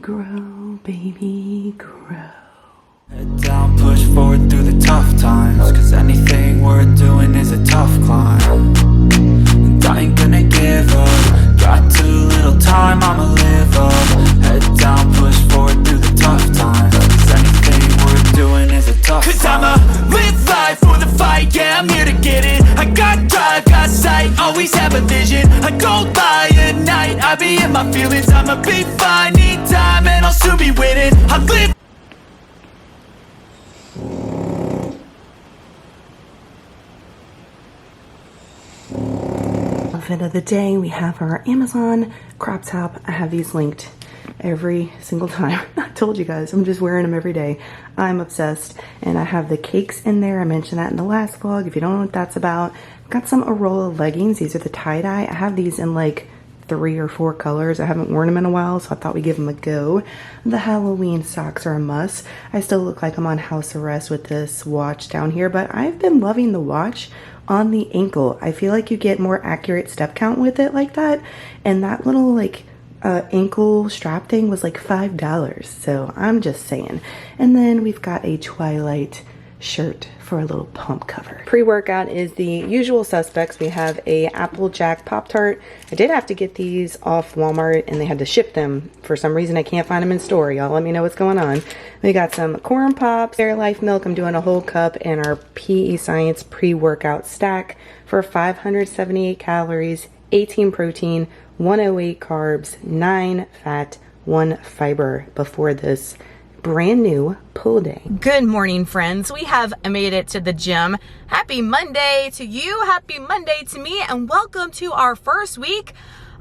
Grow, baby, grow. Head down, push forward through the tough times, cause anything worth doing is a tough climb. And I ain't gonna give up, got too little time, I'ma live up. Head down, push forward through the tough times, cause anything worth doing is a tough climb. Cause I'ma live life for the fight, yeah, I'm here to get it. I got drive, got sight, always have a vision. I go by at night, I be in my feelings. I'ma be fine, need time, and I'll soon be winning. I live. Outfit of the day, we have our Amazon crop top. I have these linked every single time. I told you guys, I'm just wearing them every day. I'm obsessed. And I have the cakes in there. I mentioned that in the last vlog. If you don't know what that's about, I've got some Arolla leggings. These are the tie-dye. I have these in like 3 or 4 colors. I haven't worn them in a while, so I thought we'd give them a go. The Halloween socks are a must. I still look like I'm on house arrest with this watch down here, but I've been loving the watch on the ankle. I feel like you get more accurate step count with it like that, and that little like ankle strap thing was like $5, so I'm just saying. And then we've got a Twilight shirt for a little pump cover. Pre-workout is the usual suspects. We have a Apple Jack Pop-Tart. I did have to get these off Walmart and they had to ship them. For some reason I can't find them in store. Y'all let me know what's going on. We got some corn pops, Fairlife milk. I'm doing a whole cup, and our PEScience pre-workout stack for 578 calories, 18 protein, 108 carbs, 9 fat, 1 fiber before this brand new pull day. Good morning, friends. We have made it to the gym. Happy Monday to you, happy Monday to me, and welcome to our first week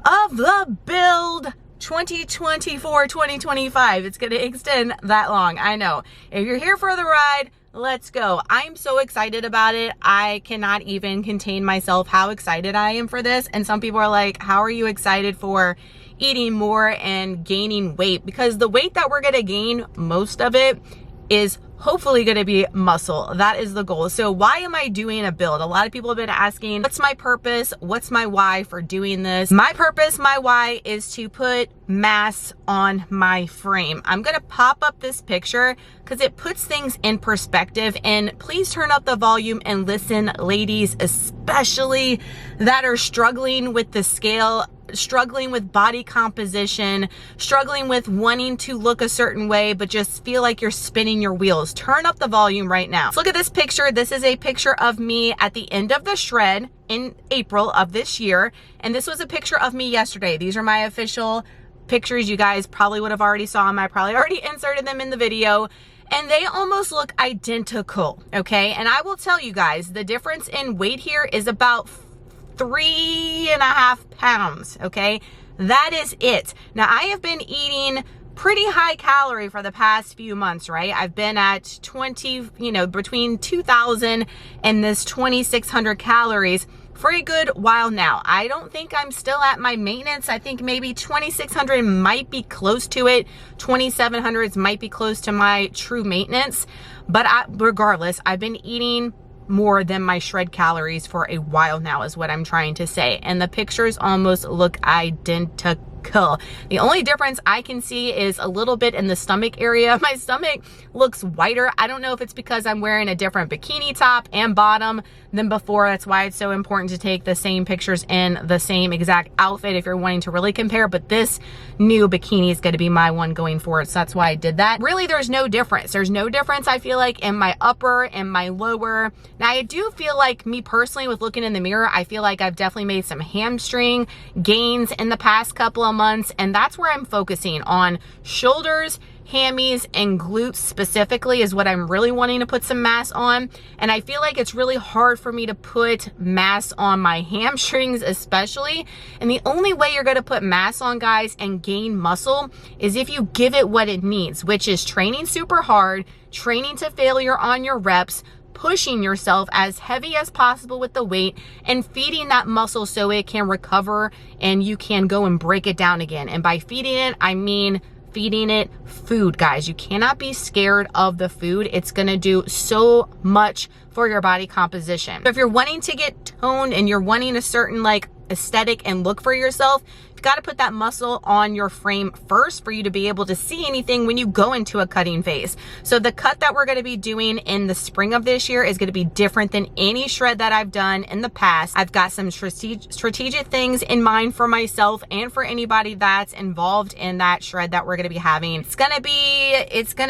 of the build 2024-2025. It's gonna extend that long, I know. If you're here for the ride, let's go. I'm so excited about it. I cannot even contain myself how excited I am for this. And some people are like, how are you excited for eating more and gaining weight? Because the weight that we're gonna gain, most of it is hopefully gonna be muscle. That is the goal. So why am I doing a build? A lot of people have been asking, what's my purpose? What's my why for doing this? My purpose, my why is to put mass on my frame. I'm gonna pop up this picture because it puts things in perspective. And please turn up the volume and listen, ladies, especially that are struggling with the scale, struggling with body composition, struggling with wanting to look a certain way, but just feel like you're spinning your wheels. Turn up the volume right now. Let's look at this picture. This is a picture of me at the end of the shred in April of this year. And this was a picture of me yesterday. These are my official pictures. You guys probably would have already saw them. I probably already inserted them in the video. And they almost look identical, okay? And I will tell you guys, the difference in weight here is about 3.5 pounds, okay? That is it. Now, I have been eating pretty high calorie for the past few months, right? I've been at 20, between 2,000 and this 2,600 calories for a good while now. I don't think I'm still at my maintenance. I think maybe 2,600 might be close to it. 2,700 might be close to my true maintenance. But regardless, I've been eating more than my shred calories for a while now is what I'm trying to say. And the pictures almost look identical. The only difference I can see is a little bit in the stomach area. My stomach looks whiter. I don't know if it's because I'm wearing a different bikini top and bottom than before. That's why it's so important to take the same pictures in the same exact outfit if you're wanting to really compare. But this new bikini is going to be my one going forward. So that's why I did that. Really, there's no difference. There's no difference, I feel like, in my upper and my lower. Now, I do feel like, me personally, with looking in the mirror, I feel like I've definitely made some hamstring gains in the past couple of months. And that's where I'm focusing on. Shoulders, hammies, and glutes specifically is what I'm really wanting to put some mass on. And I feel like it's really hard for me to put mass on my hamstrings especially. And the only way you're going to put mass on, guys, and gain muscle is if you give it what it needs, which is training super hard, training to failure on your reps, pushing yourself as heavy as possible with the weight, and feeding that muscle so it can recover and you can go and break it down again. And by feeding it, I mean feeding it food, guys. You cannot be scared of the food. It's gonna do so much for your body composition. If you're wanting to get toned and you're wanting a certain like aesthetic and look for yourself, got to put that muscle on your frame first for you to be able to see anything when you go into a cutting phase. So the cut that we're going to be doing in the spring of this year is going to be different than any shred that I've done in the past. I've got some strategic things in mind for myself and for anybody that's involved in that shred that we're going to be having. It's going to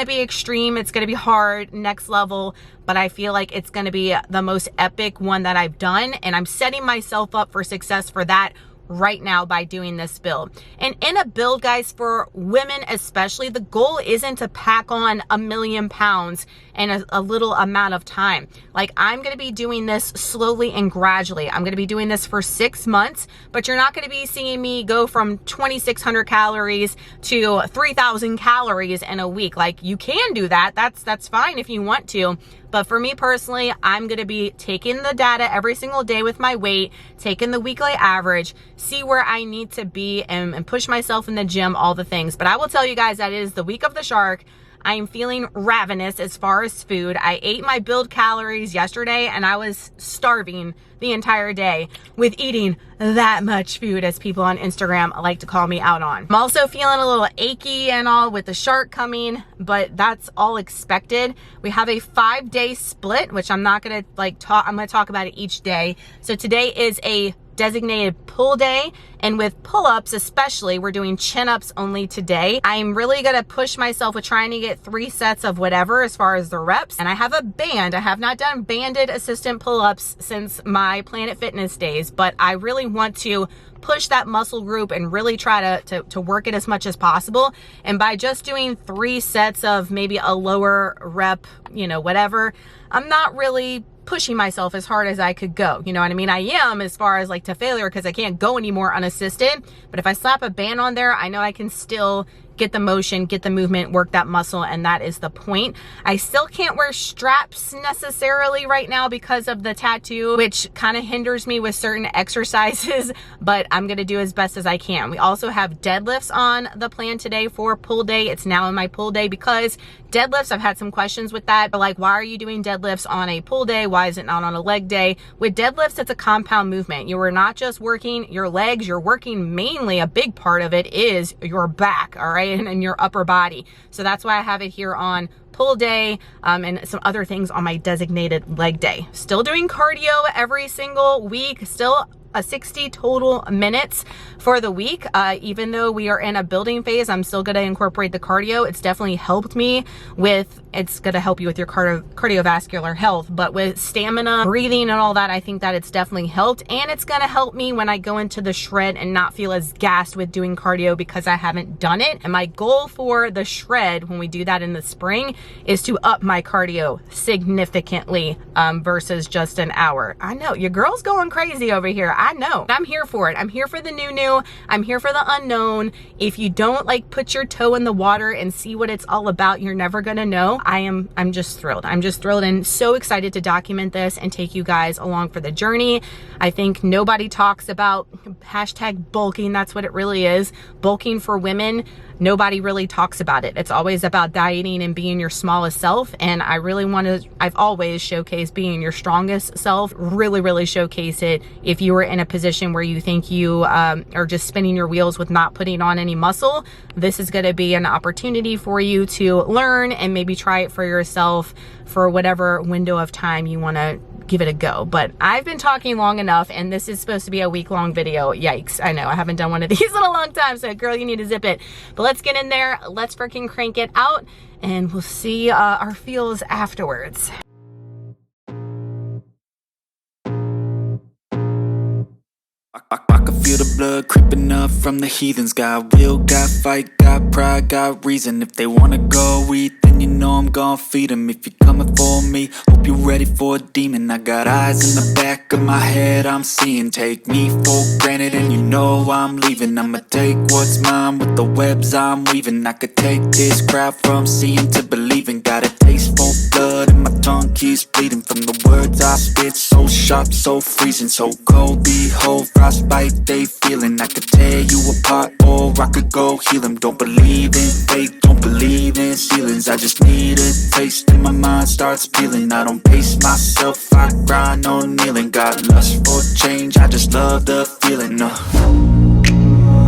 be extreme. It's going to be hard, next level, but I feel like it's going to be the most epic one that I've done, and I'm setting myself up for success for that right now by doing this build. And in a build, guys, for women especially, the goal isn't to pack on 1,000,000 pounds in a little amount of time. Like, I'm going to be doing this slowly and gradually. I'm going to be doing this for 6 months, but you're not going to be seeing me go from 2,600 calories to 3,000 calories in a week. Like, you can do that. That's fine if you want to. But for me personally, I'm going to be taking the data every single day with my weight, taking the weekly average, see where I need to be, and push myself in the gym, all the things. But I will tell you guys that it is the week of the shark. I am feeling ravenous as far as food. I ate my build calories yesterday and I was starving the entire day with eating that much food, as people on Instagram like to call me out on. I'm also feeling a little achy and all with the shark coming, but that's all expected. We have a 5-day split, which I'm not gonna I'm gonna talk about it each day. So today is a designated pull day, and with pull-ups especially, we're doing chin-ups only today. I'm really gonna push myself with trying to get 3 sets of whatever as far as the reps, and I have a band. I have not done banded assistant pull-ups since my Planet Fitness days, but I really want to push that muscle group and really try to work it as much as possible. And by just doing 3 sets of maybe a lower rep, you know, whatever, I'm not really pushing myself as hard as I could go. You know what I mean? I am, as far as like to failure, because I can't go anymore unassisted. But if I slap a band on there, I know I can still get the motion, get the movement, work that muscle, and that is the point. I still can't wear straps necessarily right now because of the tattoo, which kind of hinders me with certain exercises, but I'm gonna do as best as I can. We also have deadlifts on the plan today for pull day. It's now in my pull day because deadlifts, I've had some questions with that. Like, why are you doing deadlifts on a pull day? Why is it not on a leg day? With deadlifts, it's a compound movement. You are not just working your legs, you're working mainly, a big part of it is your back, all right, and your upper body. So that's why I have it here on pull day, and some other things on my designated leg day. Still doing cardio every single week, still a 60 total minutes for the week. Even though we are in a building phase, I'm still going to incorporate the cardio. It's definitely helped me with, it's going to help you with your cardiovascular health, but with stamina, breathing, and all that, I think that it's definitely helped. And it's going to help me when I go into the shred and not feel as gassed with doing cardio because I haven't done it. And my goal for the shred, when we do that in the spring, is to up my cardio significantly versus just an hour. I know your girl's going crazy over here. I know. I'm here for it. I'm here for the new. I'm here for the unknown. If you don't like put your toe in the water and see what it's all about, you're never gonna know. I'm just thrilled. I'm just thrilled and so excited to document this and take you guys along for the journey. I think nobody talks about hashtag bulking. That's what it really is. Bulking for women. Nobody really talks about it. It's always about dieting and being your smallest self. And I really want to, I've always showcased being your strongest self, really showcase it. If you are in a position where you think you are just spinning your wheels with not putting on any muscle, this is going to be an opportunity for you to learn and maybe try it for yourself for whatever window of time you want to give it a go. But I've been talking long enough, and this is supposed to be a week-long video. Yikes, I know, I haven't done one of these in a long time, so girl, you need to zip it. But let's get in there, let's freaking crank it out, and we'll see our feels afterwards. I can feel the blood creeping up from the heathens. Got will, got fight, got pride, got reason. If they wanna go eat, then you know I'm gon' feed them. If you're coming for me, hope you're ready for a demon. I got eyes in the back of my head, I'm seeing. Take me for granted and you know I'm leaving. I'ma take what's mine with the webs I'm weaving. I could take this crowd from seeing to believing. Got a taste for blood and my tongue keeps bleeding. From the words I spit, so sharp, so freezing, so cold. Behold, frostbite they feeling. I could tear you apart or I could go heal them. Don't believe in fate, don't believe in ceilings. I just need a taste and my mind starts peeling. I don't pace myself, I grind on kneeling. Got lust for change, I just love the feeling.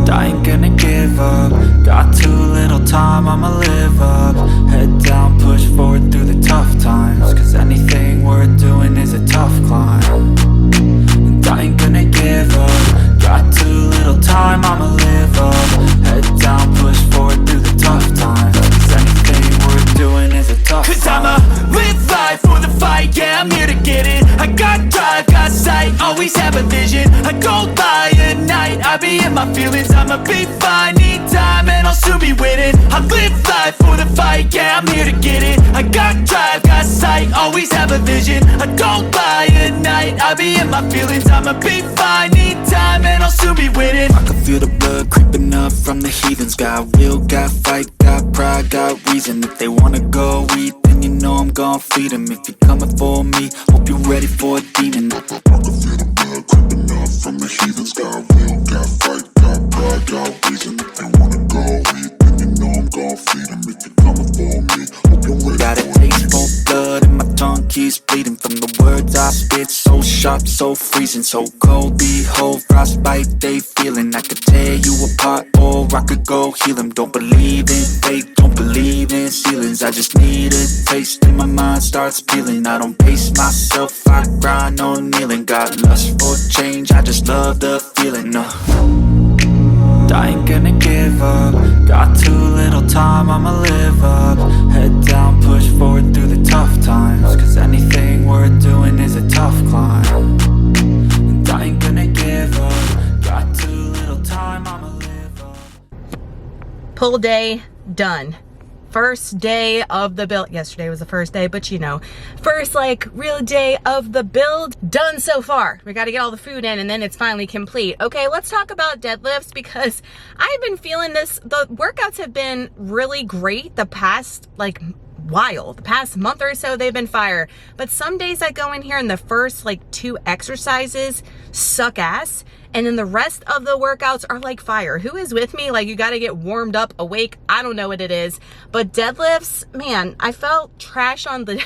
I ain't gonna give up. Got too little time, I'ma live up. Head down, push forward through the tough times, cause anything worth doing is a tough climb. And I ain't gonna give up. Got too little time, I'ma live up. Head down, push forward through the tough times, cause anything worth doing is a tough climb. Cause I'ma live life for the fight, yeah, I'm here to get it. I got drive, got sight, always have a vision. I don't lie at night, I be in my feelings. I'ma be fine, need time, and I'll soon be winning. I live life for the fight, yeah, I'm here to get it. I got drive, got sight, always have a vision. I don't lie at night, I be in my feelings. I'ma be fine, need time, and I'll soon be winning. I can feel the blood creeping up from the heathens. Got will, got fight, got pride, got reason. If they wanna go eat, then you know I'm gon' feed them. If you're coming for me, hope you're ready for a demon. I can feel the blood creeping up from the heathens. Got will, got fight, got pride, got reason. If they wanna go eat, then you know I'm gon' feed them. If you're coming for me, hope you're ready. Got a taste for blood and my tongue keeps bleeding from the words I spit. So sharp, so freezing, so cold. Behold, frostbite they feeling. I could tear you apart or I could go heal them. Don't believe in fate, don't believe in ceilings. I just need a taste and my mind starts peeling. I don't pace myself, I grind on kneeling. Got lust for change, I just love the feeling. I ain't gonna give up. Got too little time, I'ma live up. Head down, push forward through the tough times, cause anything worth doing is a tough climb. And I ain't gonna give up. Got too little time, I'ma live up. Pull day done. First day of the build. Yesterday was the first day, but you know, first like real day of the build done so far. We got to get all the food in and then it's finally complete. Okay, let's talk about deadlifts because I've been feeling this. The workouts have been really great the past the past month or so. They've been fire, but some days I go in here and the first like 2 exercises suck ass, and then the rest of the workouts are like fire. Who is with me? Like, you got to get warmed up, awake. I don't know what it is, but deadlifts, man, I felt trash on the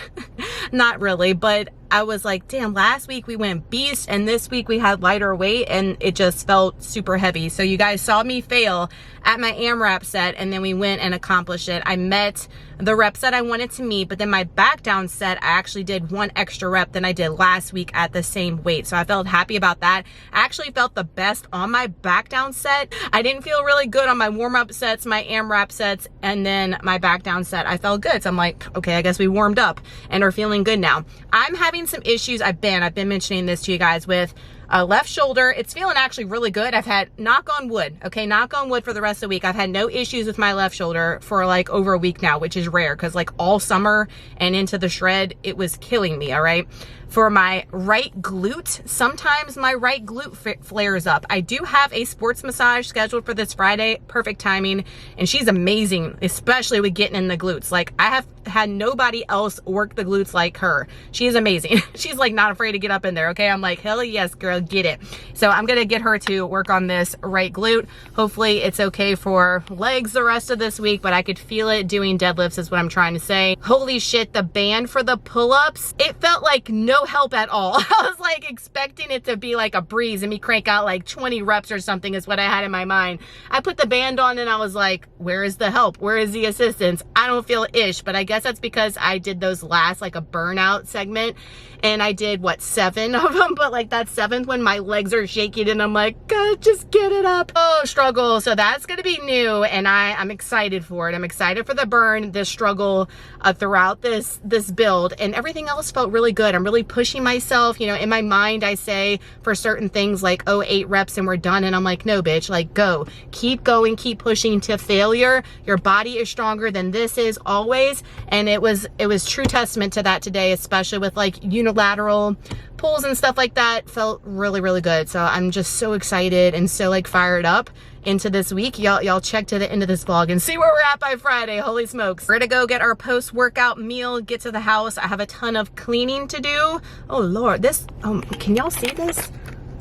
not really, but I was like, damn, last week we went beast and this week we had lighter weight and it just felt super heavy. So you guys saw me fail at my AMRAP set and then we went and accomplished it. I met the reps that I wanted to meet, but then my back down set, I actually did 1 extra rep than I did last week at the same weight. So I felt happy about that. I actually felt the best on my back down set. I didn't feel really good on my warm up sets, my AMRAP sets, and then my back down set. I felt good. So I'm like, okay, I guess we warmed up and are feeling good now. I'm having some issues. I've been mentioning this to you guys with left shoulder. It's feeling actually really good. I've had, knock on wood, okay, knock on wood for the rest of the week. I've had no issues with my left shoulder for like over a week now, which is rare because like all summer and into the shred, it was killing me, all right? For my right glute, sometimes my right glute flares up. I do have a sports massage scheduled for this Friday, perfect timing, and she's amazing, especially with getting in the glutes. Like, I have had nobody else work the glutes like her. She is amazing. She's like not afraid to get up in there, okay? I'm like, hell yes, girl, get it. So I'm gonna get her to work on this right glute. Hopefully it's okay for legs the rest of this week, but I could feel it doing deadlifts is what I'm trying to say. Holy shit, the band for the pull-ups, it felt like no help at all. I was like expecting it to be like a breeze and me crank out like 20 reps or something is what I had in my mind. I put the band on and I was like, where is the help? Where is the assistance? I don't feel ish, but I guess that's because I did those last like a burnout segment and I did what, 7 of them, but like that 7th one my legs are shaking and I'm like, God, just get it up. Oh, struggle. So that's gonna be new and I'm excited for it. I'm excited for the burn, this struggle throughout this build, and everything else felt really good. I'm really pushing myself. You know, in my mind I say for certain things like, oh, 8 reps and we're done, and I'm like, no bitch, like go, keep going, keep pushing to failure. Your body is stronger than this is always. And it was true testament to that today, especially with like unilateral pulls and stuff like that. Felt really, really good. So I'm just so excited and so like fired up into this week. Y'all check to the end of this vlog and see where we're at by Friday. Holy smokes. We're gonna go get our post-workout meal, get to the house. I have a ton of cleaning to do. Oh Lord, this, can y'all see this?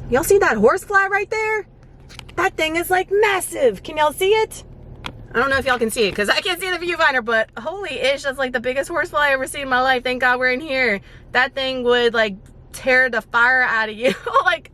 Y'all see that horsefly right there? That thing is like massive. Can y'all see it? I don't know if y'all can see it because I can't see the viewfinder, but holy ish, that's like the biggest horsefly I ever seen in my life. Thank God we're in here. That thing would like tear the fire out of you. Like,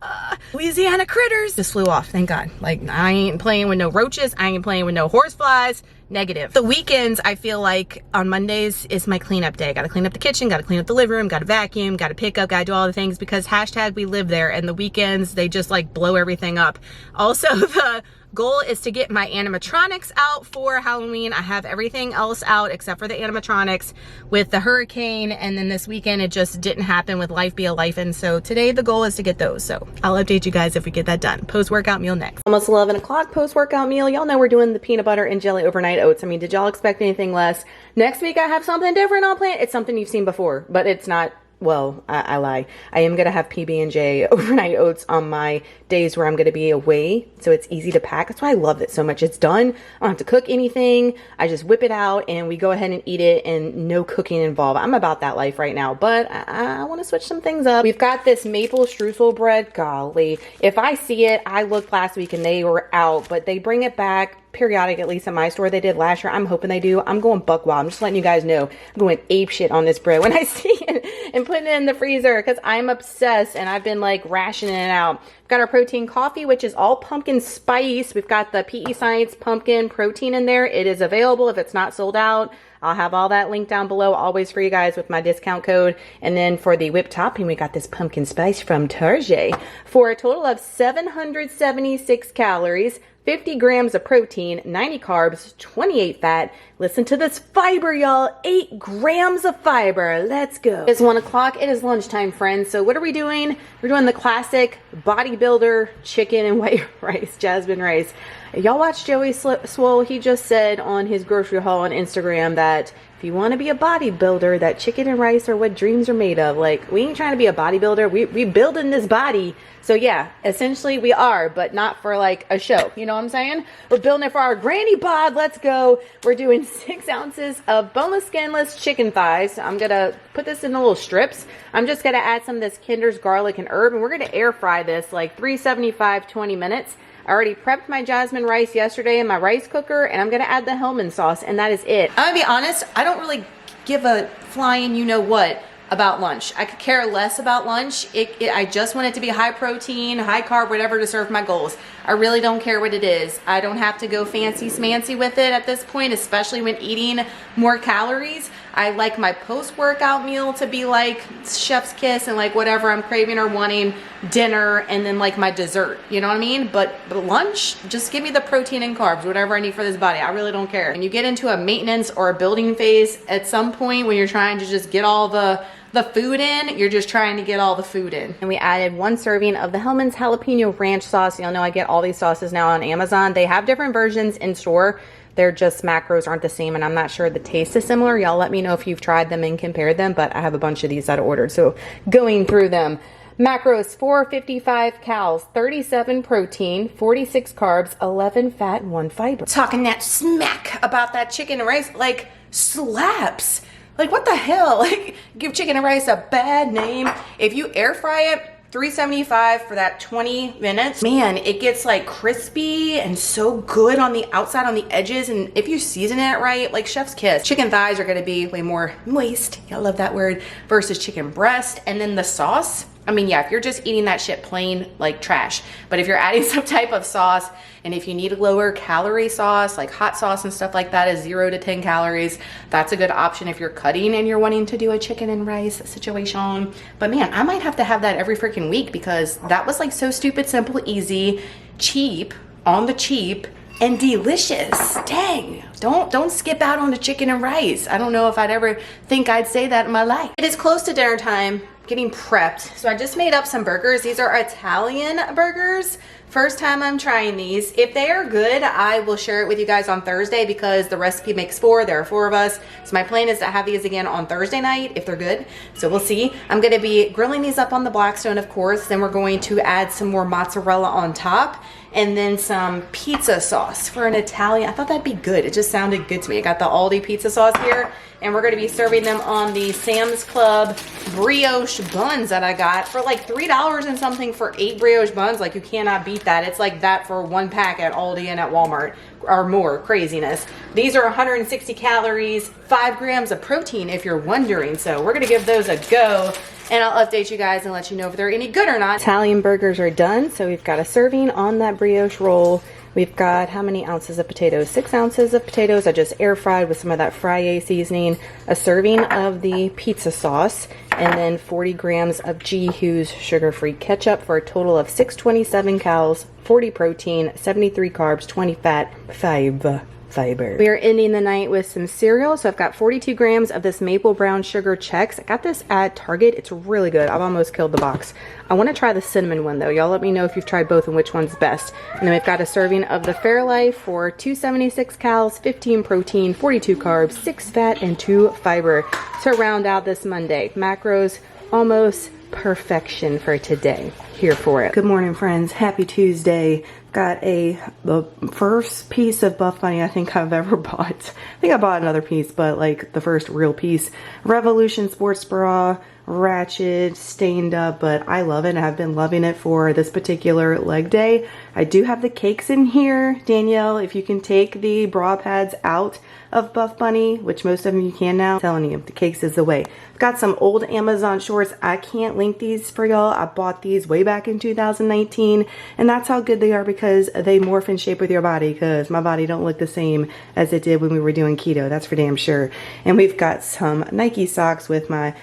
Louisiana critters. Just flew off, thank God. Like, I ain't playing with no roaches. I ain't playing with no horseflies. Negative. The weekends, I feel like on Mondays is my cleanup day. Gotta clean up the kitchen, gotta clean up the living room, gotta vacuum, gotta pick up, gotta do all the things because hashtag we live there, and the weekends, they just like blow everything up. Also, the goal is to get my animatronics out for Halloween. I have everything else out except for the animatronics with the hurricane, and then this weekend it just didn't happen with life be a life, and so today the goal is to get those. So I'll update you guys if we get that done. Post-workout meal next. Almost 11 o'clock, post-workout meal. Y'all know we're doing the peanut butter and jelly overnight oats. I mean, did y'all expect anything less? Next week I have something different on plan. It's something you've seen before, but it's not. Well, I lie. I am going to have PB&J overnight oats on my days where I'm going to be away, so it's easy to pack. That's why I love it so much. It's done. I don't have to cook anything. I just whip it out and we go ahead and eat it, and no cooking involved. I'm about that life right now, but I want to switch some things up. We've got this maple streusel bread. Golly, if I see it, I looked last week and they were out, but they bring it back periodic, at least at my store. They did last year. I'm hoping they do. I'm going buck wild. I'm just letting you guys know. I'm going ape shit on this bread when I see it and putting it in the freezer because I'm obsessed, and I've been like rationing it out. We've got our protein coffee, which is all pumpkin spice. We've got the PEScience pumpkin protein in there. It is available if it's not sold out. I'll have all that linked down below, always for you guys with my discount code. And then for the whipped topping, we got this pumpkin spice from Target for a total of 776 calories, 50 grams of protein, 90 carbs, 28 fat. Listen to this fiber, y'all. 8 grams of fiber. Let's go. It's 1 o'clock. It is lunchtime, friends. So what are we doing? We're doing the classic bodybuilder chicken and white rice, jasmine rice. Y'all watch Joey Swole. He just said on his grocery haul on Instagram that if you want to be a bodybuilder, that chicken and rice are what dreams are made of. Like, we ain't trying to be a bodybuilder. We building this body. So yeah, essentially we are, but not for like a show. You know what I'm saying? We're building it for our granny bod. Let's go. We're doing 6 ounces of boneless, skinless chicken thighs. I'm going to put this in the little strips. I'm just going to add some of this Kinder's garlic and herb, and we're going to air fry this like 375, 20 minutes. I already prepped my jasmine rice yesterday in my rice cooker, and I'm going to add the Hellman sauce, and that is it. I'm going to be honest, I don't really give a flying you-know-what about lunch. I could care less about lunch. I just want it to be high protein, high carb, whatever to serve my goals. I really don't care what it is. I don't have to go fancy smancy with it at this point, especially when eating more calories. I like my post-workout meal to be like chef's kiss and like whatever I'm craving or wanting, dinner, and then like my dessert. You know what I mean? But lunch, just give me the protein and carbs, whatever I need for this body. I really don't care. When you get into a maintenance or a building phase at some point when you're trying to just get all the food in, you're just trying to get all the food in. And we added 1 serving of the Hellman's jalapeno ranch sauce. Y'all know I get all these sauces now on Amazon. They have different versions in store. They're just macros aren't the same, and I'm not sure the taste is similar. Y'all let me know if you've tried them and compared them, but I have a bunch of these that I ordered, so going through them. Macros: 455 calories, 37 protein, 46 carbs, 11 fat, and 1 fiber. Talking that smack about that chicken and rice, like slaps. Like, what the hell? Like, give chicken and rice a bad name. If you air fry it, 375 for that 20 minutes, man, it gets like crispy and so good on the outside, on the edges, and if you season it right, like chef's kiss. Chicken thighs are gonna be way more moist, y'all love that word, versus chicken breast. And then the sauce, I mean, yeah, if you're just eating that shit plain, like trash, but if you're adding some type of sauce, and if you need a lower calorie sauce, like hot sauce and stuff like that is 0 to 10 calories, that's a good option if you're cutting and you're wanting to do a chicken and rice situation. But man, I might have to have that every freaking week because that was like so stupid, simple, easy, cheap, on the cheap, and delicious. Dang, don't skip out on the chicken and rice. I don't know if I'd ever think I'd say that in my life. It is close to dinner time, getting prepped. So I just made up some burgers. These are Italian burgers. First time I'm trying these. If they are good, I will share it with you guys on Thursday because the recipe makes 4. There are 4 of us. So my plan is to have these again on Thursday night if they're good. So we'll see. I'm gonna be grilling these up on the Blackstone, of course. Then we're going to add some more mozzarella on top and then some pizza sauce for an Italian. I thought that'd be good. It just sounded good to me. I got the Aldi pizza sauce here, and we're gonna be serving them on the Sam's Club brioche buns that I got for like $3 and something for 8 brioche buns. Like, you cannot beat that. It's like that for 1 pack at Aldi and at Walmart or more. Craziness. These are 160 calories, 5 grams of protein if you're wondering. So we're gonna give those a go. and I'll update you guys and let you know if they're any good or not. Italian burgers are done, so we've got a serving on that brioche roll. We've got how many ounces of potatoes? 6 ounces of potatoes. I just air fried with some of that Fry seasoning. A serving of the pizza sauce, and then 40 grams of G. Hughes sugar-free ketchup for a total of 627 calories, 40 protein, 73 carbs, 20 fat, 5 fiber. We are ending the night with some cereal. So I've got 42 grams of this maple brown sugar Chex. I got this at Target. It's really good. I've almost killed the box. I want to try the cinnamon one though. Y'all let me know if you've tried both and which one's best. And then we've got a serving of the Fairlife for 276 calories, 15 protein, 42 carbs, 6 fat, and 2 fiber to round out this Monday. Macros almost perfection for today. Here for it. Good morning, friends. Happy Tuesday. Got the first piece of Buff Bunny I think I've ever bought. I think I bought another piece, but like the first real piece. Revolution Sports Bra, ratchet, stained up, but I love it and I've been loving it for this particular leg day. I do have the cakes in here. Danielle, if you can take the bra pads out of Buff Bunny, which most of them you can now, I'm telling you, the cakes is the way. I've got some old Amazon shorts. I can't link these for y'all. I bought these way back in 2019, and that's how good they are because they morph in shape with your body, because my body don't look the same as it did when we were doing keto. That's for damn sure. And we've got some Nike socks with my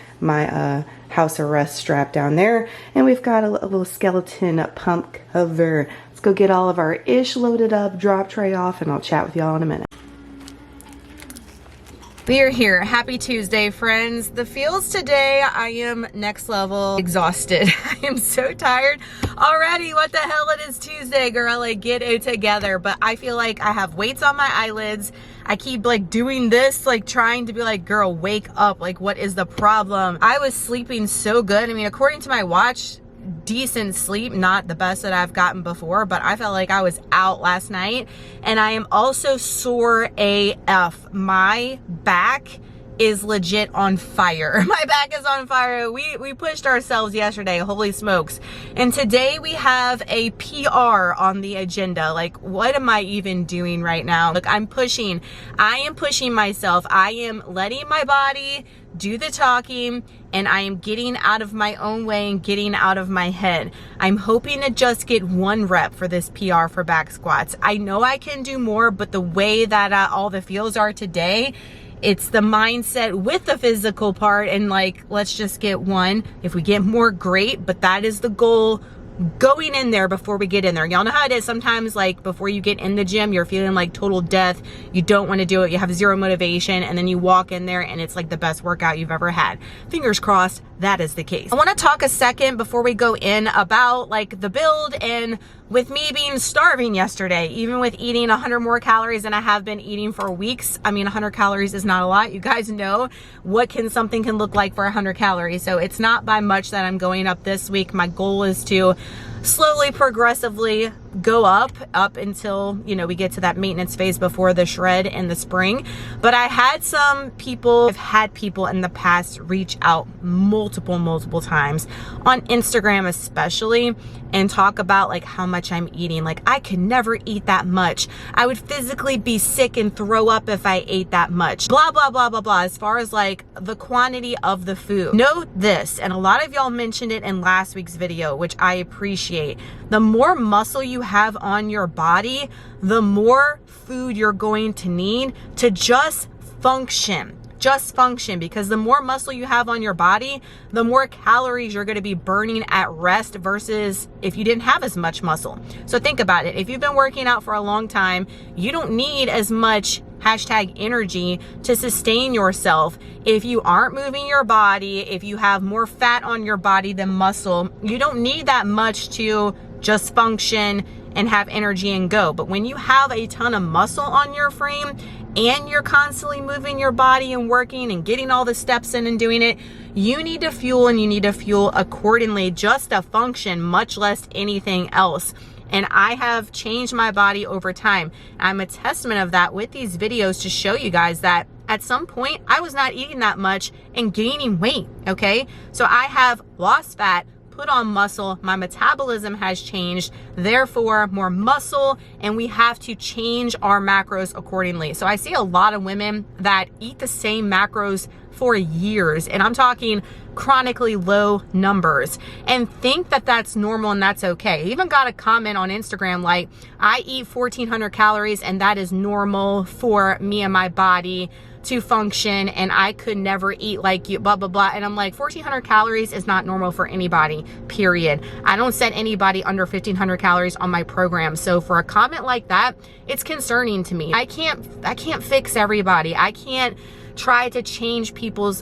house arrest strap down there, and we've got a little skeleton pump cover. Let's go get all of our ish loaded up, drop tray off, and I'll chat with y'all in a minute. We are here. Happy Tuesday, friends. The feels today, I am next level exhausted. I am so tired already. What the hell, it is Tuesday, girl. Like, get it together. But I feel like I have weights on my eyelids. I keep like doing this, like trying to be like, girl, wake up. Like, what is the problem? I was sleeping so good. I mean, according to my watch, decent sleep, not the best that I've gotten before, but I felt like I was out last night. And I am also sore AF. My back is legit on fire. My back is on fire. We pushed ourselves yesterday, holy smokes. And today we have a PR on the agenda. Like, what am I even doing right now? Look, I am pushing myself. I am letting my body do the talking, and I am getting out of my own way and getting out of my head. I'm hoping to just get 1 rep for this PR for back squats. I know I can do more, but the way that all the feels are today, it's the mindset with the physical part, and like, let's just get 1. If we get more, great, but that is the goal going in there before we get in there. Y'all know how it is sometimes, like before you get in the gym, you're feeling like total death. You don't want to do it. You have zero motivation, and then you walk in there and it's like the best workout you've ever had. Fingers crossed that is the case. I want to talk a second before we go in about like the build, and with me being starving yesterday, even with eating 100 more calories than I have been eating for weeks. I mean, 100 calories is not a lot. You guys know what something can look like for 100 calories. So it's not by much that I'm going up this week. My goal is to slowly, progressively go up until, you know, we get to that maintenance phase before the shred in the spring. But I've had people in the past reach out multiple times on Instagram especially, and talk about like how much I'm eating. Like, I could never eat that much. I would physically be sick and throw up if I ate that much. Blah, blah, blah, blah, blah. As far as like the quantity of the food. Note this, and a lot of y'all mentioned it in last week's video, which I appreciate. The more muscle you have on your body, the more food you're going to need to just function, because the more muscle you have on your body, the more calories you're going to be burning at rest versus if you didn't have as much muscle. So think about it. If you've been working out for a long time, you don't need as much #energy to sustain yourself. If you aren't moving your body, if you have more fat on your body than muscle, you don't need that much to just function and have energy and go. But when you have a ton of muscle on your frame and you're constantly moving your body and working and getting all the steps in and doing it, you need to fuel, and you need to fuel accordingly just to function, much less anything else. And I have changed my body over time. I'm a testament of that with these videos to show you guys that at some point I was not eating that much and gaining weight, okay? So I have lost fat, put on muscle, my metabolism has changed, therefore more muscle, and we have to change our macros accordingly. So I see a lot of women that eat the same macros for years, and I'm talking chronically low numbers, and think that that's normal and that's okay. I even got a comment on Instagram like, I eat 1,400 calories and that is normal for me and my body to function, and I could never eat like you, blah, blah, blah. And I'm like, 1,400 calories is not normal for anybody, period. I don't set anybody under 1,500 calories on my program. So for a comment like that, it's concerning to me. I can't fix everybody. I can't try to change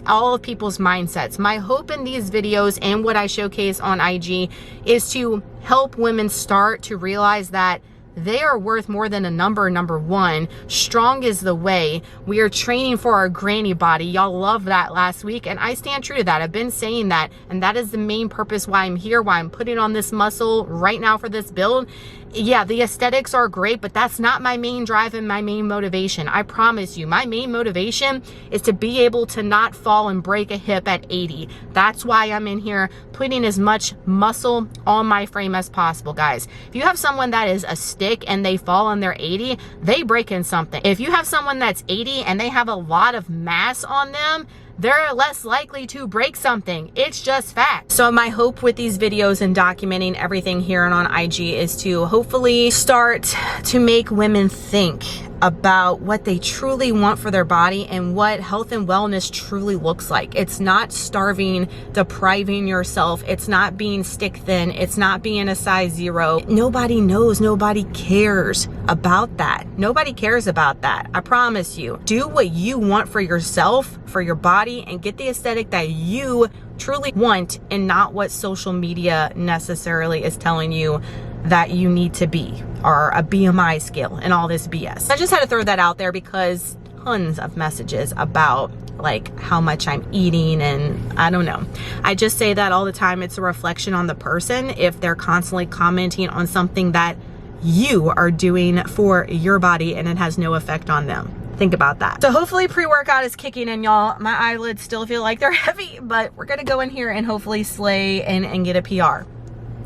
all of people's mindsets. My hope in these videos and what I showcase on IG is to help women start to realize that they are worth more than a number. Number one, strong is the way. We are training for our granny body. Y'all love that last week, and I stand true to that. I've been saying that, and that is the main purpose why I'm here, why I'm putting on this muscle right now for this build. Yeah, the aesthetics are great, but that's not my main drive and my main motivation. I promise you, my main motivation is to be able to not fall and break a hip at 80. That's why I'm in here putting as much muscle on my frame as possible, guys. If you have someone that is a stick and they fall on their 80, they breaking something. If you have someone that's 80 and they have a lot of mass on them, they're less likely to break something. It's just fact. So my hope with these videos and documenting everything here and on IG is to hopefully start to make women think about what they truly want for their body and what health and wellness truly looks like. It's not starving, depriving yourself. It's not being stick thin. It's not being a size 0. Nobody knows. Nobody cares about that. Nobody cares about that. I promise you. Do what you want for yourself, for your body, and get the aesthetic that you truly want and not what social media necessarily is telling you that you need to be, or a BMI scale and all this BS. I just had to throw that out there because tons of messages about like how much I'm eating, and I don't know. I just say that all the time. It's a reflection on the person if they're constantly commenting on something that you are doing for your body and it has no effect on them. Think about that. So hopefully pre-workout is kicking in, y'all. My eyelids still feel like they're heavy, but we're gonna go in here and hopefully slay and get a PR.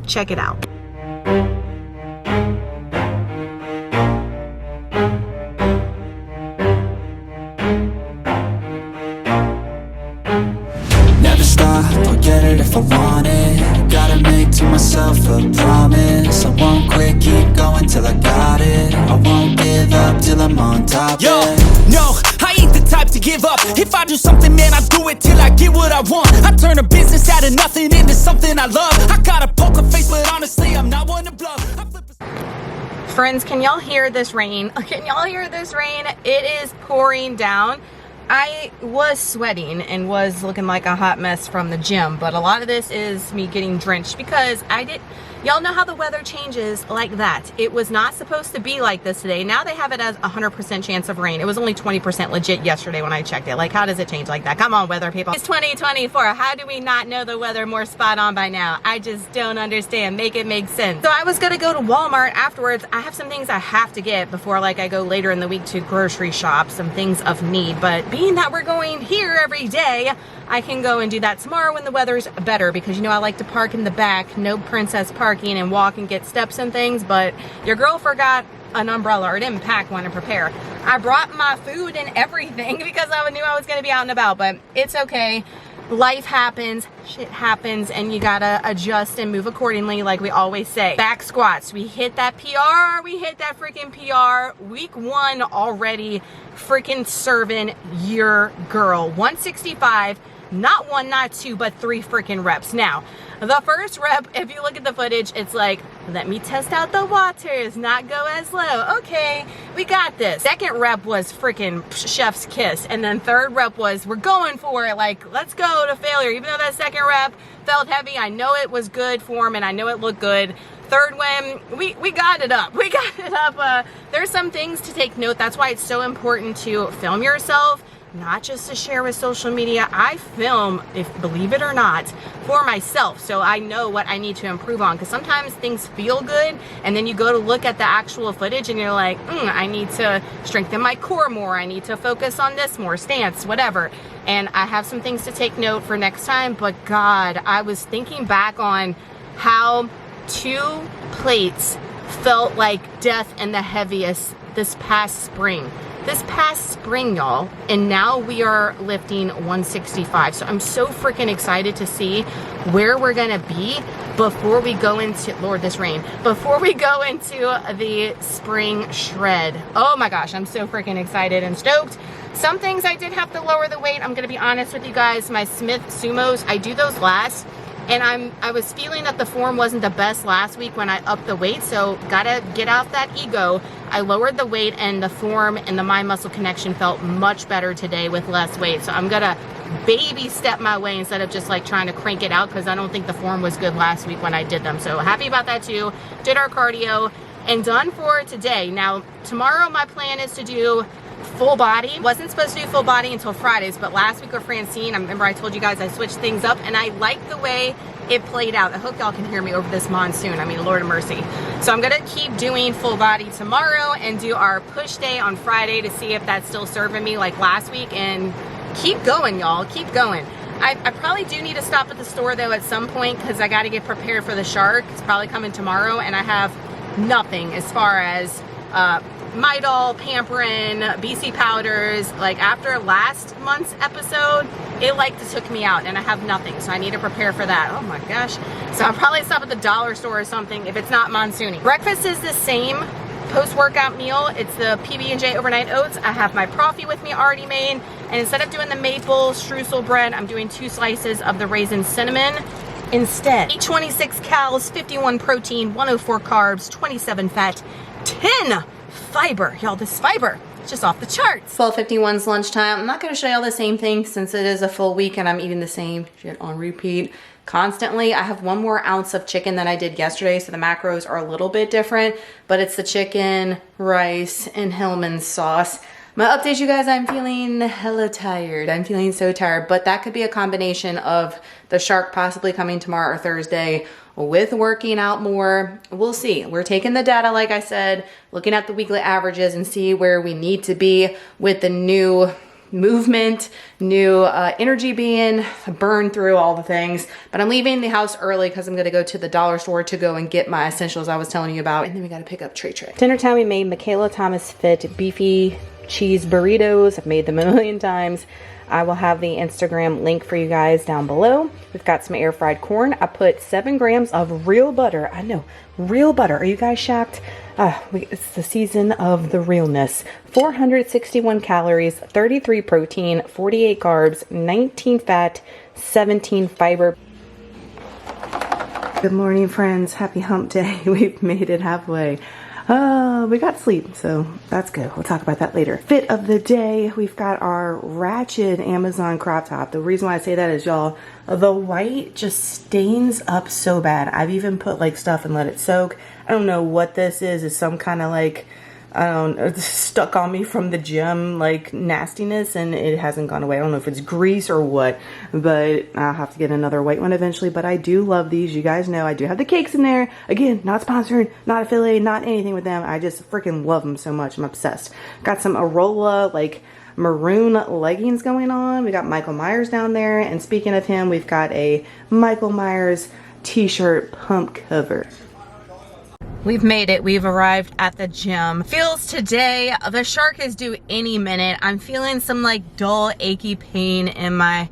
Check it out. Never stop, I'll get it if I want it. Gotta make to myself a promise. I won't quit, keep going till I got it. I won't give up till I'm on top. Yo, no, I ain't the type to give up. If I do something, man, I do it till I get what I want. I turn a business out of nothing into something I love. I got a poker face, but honestly, I'm not one to bluff. Friends, can y'all hear this rain? Can y'all hear this rain? It is pouring down. I was sweating and was looking like a hot mess from the gym, but a lot of this is me getting drenched because y'all know how the weather changes like that. It was not supposed to be like this today. Now they have it as 100% chance of rain. It was only 20% legit yesterday when I checked it. Like, how does it change like that? Come on, weather people. It's 2024. How do we not know the weather more spot on by now? I just don't understand. Make it make sense. So I was gonna go to Walmart afterwards. I have some things I have to get before like I go later in the week to grocery shop, some things of need. But being that we're going here every day, I can go and do that tomorrow when the weather's better, because you know I like to park in the back, no princess parking, and walk and get steps and things. But your girl forgot an umbrella or didn't pack one and prepare. I brought my food and everything because I knew I was going to be out and about, but it's okay. Life happens, shit happens, and you gotta adjust and move accordingly, like we always say. Back squats, we hit that PR, we hit that freaking PR. Week 1 already freaking serving your girl. 165, not 1, not 2, but 3 freaking reps. Now, the first rep, if you look at the footage, it's like, let me test out the waters, not go as low. Okay, we got this. Second rep was freaking chef's kiss. And then third rep was, we're going for it. Like, let's go to failure. Even though that second rep felt heavy, I know it was good form and I know it looked good. Third one, we got it up. We got it up. There's some things to take note. That's why it's so important to film yourself, not just to share with social media. I film, if believe it or not, for myself, so I know what I need to improve on, because sometimes things feel good and then you go to look at the actual footage and you're like, I need to strengthen my core more, I need to focus on this more, stance, whatever. And I have some things to take note for next time. But God, I was thinking back on how 2 plates felt like death and the heaviest this past spring, y'all. And now we are lifting 165. So I'm so freaking excited to see where we're gonna be before we go into, Lord, this rain, before we go into the spring shred. Oh my gosh, I'm so freaking excited and stoked. Some things I did have to lower the weight. I'm gonna be honest with you guys. My Smith Sumos, I do those last. And I was feeling that the form wasn't the best last week when I upped the weight, so gotta get out that ego. I lowered the weight and the form and the mind muscle connection felt much better today with less weight. So I'm gonna baby step my way instead of just like trying to crank it out, because I don't think the form was good last week when I did them. So happy about that too. Did our cardio and done for today. Now tomorrow my plan is to do full body. Wasn't supposed to do full body until Fridays, but last week with Francine, I remember I told you guys I switched things up and I like the way it played out. I hope y'all can hear me over this monsoon. I mean, Lord of mercy. So I'm gonna keep doing full body tomorrow and do our push day on Friday to see if that's still serving me like last week, and keep going, y'all, keep going. I probably do need to stop at the store though at some point, because I got to get prepared for the shark. It's probably coming tomorrow and I have nothing as far as Midol, Pamprin, BC powders. Like after last month's episode, it like took me out and I have nothing, so I need to prepare for that. Oh my gosh. So I'll probably stop at the dollar store or something if it's not monsoony. Breakfast is the same post-workout meal. It's the PB&J overnight oats. I have my profi with me already made, and instead of doing the maple streusel bread, I'm doing 2 slices of the raisin cinnamon instead. 26 calories, 51 protein, 104 carbs, 27 fat, 10 fiber. Y'all, this fiber, it's just off the charts. 12:51's lunchtime. I'm not gonna show y'all the same thing since it is a full week and I'm eating the same shit on repeat constantly. I have 1 more ounce of chicken than I did yesterday, so the macros are a little bit different, but it's the chicken, rice, and Hellmann's sauce. My update, you guys, I'm feeling hella tired. I'm feeling so tired, but that could be a combination of the shark possibly coming tomorrow or Thursday with working out more. We'll see. We're taking the data, like I said, looking at the weekly averages and see where we need to be with the new movement, new energy being burned through, all the things. But I'm leaving the house early because I'm gonna go to the dollar store to go and get my essentials I was telling you about. And then we gotta pick up Trey. Dinner time, we made Michaela Thomas Fit beefy cheese burritos. I've made them a million times. I will have the Instagram link for you guys down below. We've got some air fried corn. I put 7 grams of real butter. I know, real butter. Are you guys shocked? It's the season of the realness. 461 calories, 33 protein, 48 carbs, 19 fat, 17 fiber. Good morning, friends. Happy hump day. We've made it halfway. We got sleep, so that's good. We'll talk about that later. Fit of the day, we've got our ratchet Amazon crop top. The reason why I say that is, y'all, the white just stains up so bad. I've even put like stuff and let it soak. I don't know what this is. It's some kind of like, I don't know, stuck on me from the gym, like nastiness, and it hasn't gone away. I don't know if it's grease or what, but I'll have to get another white one eventually. But I do love these. You guys know I do have the cakes in there. Again, not sponsored, not affiliated, not anything with them. I just freaking love them so much. I'm obsessed. Got some Arola, like maroon leggings going on. We got Michael Myers down there. And speaking of him, we've got a Michael Myers t-shirt pump cover. We've made it. We've arrived at the gym. Feels today, the shark is due any minute. I'm feeling some like dull, achy pain in my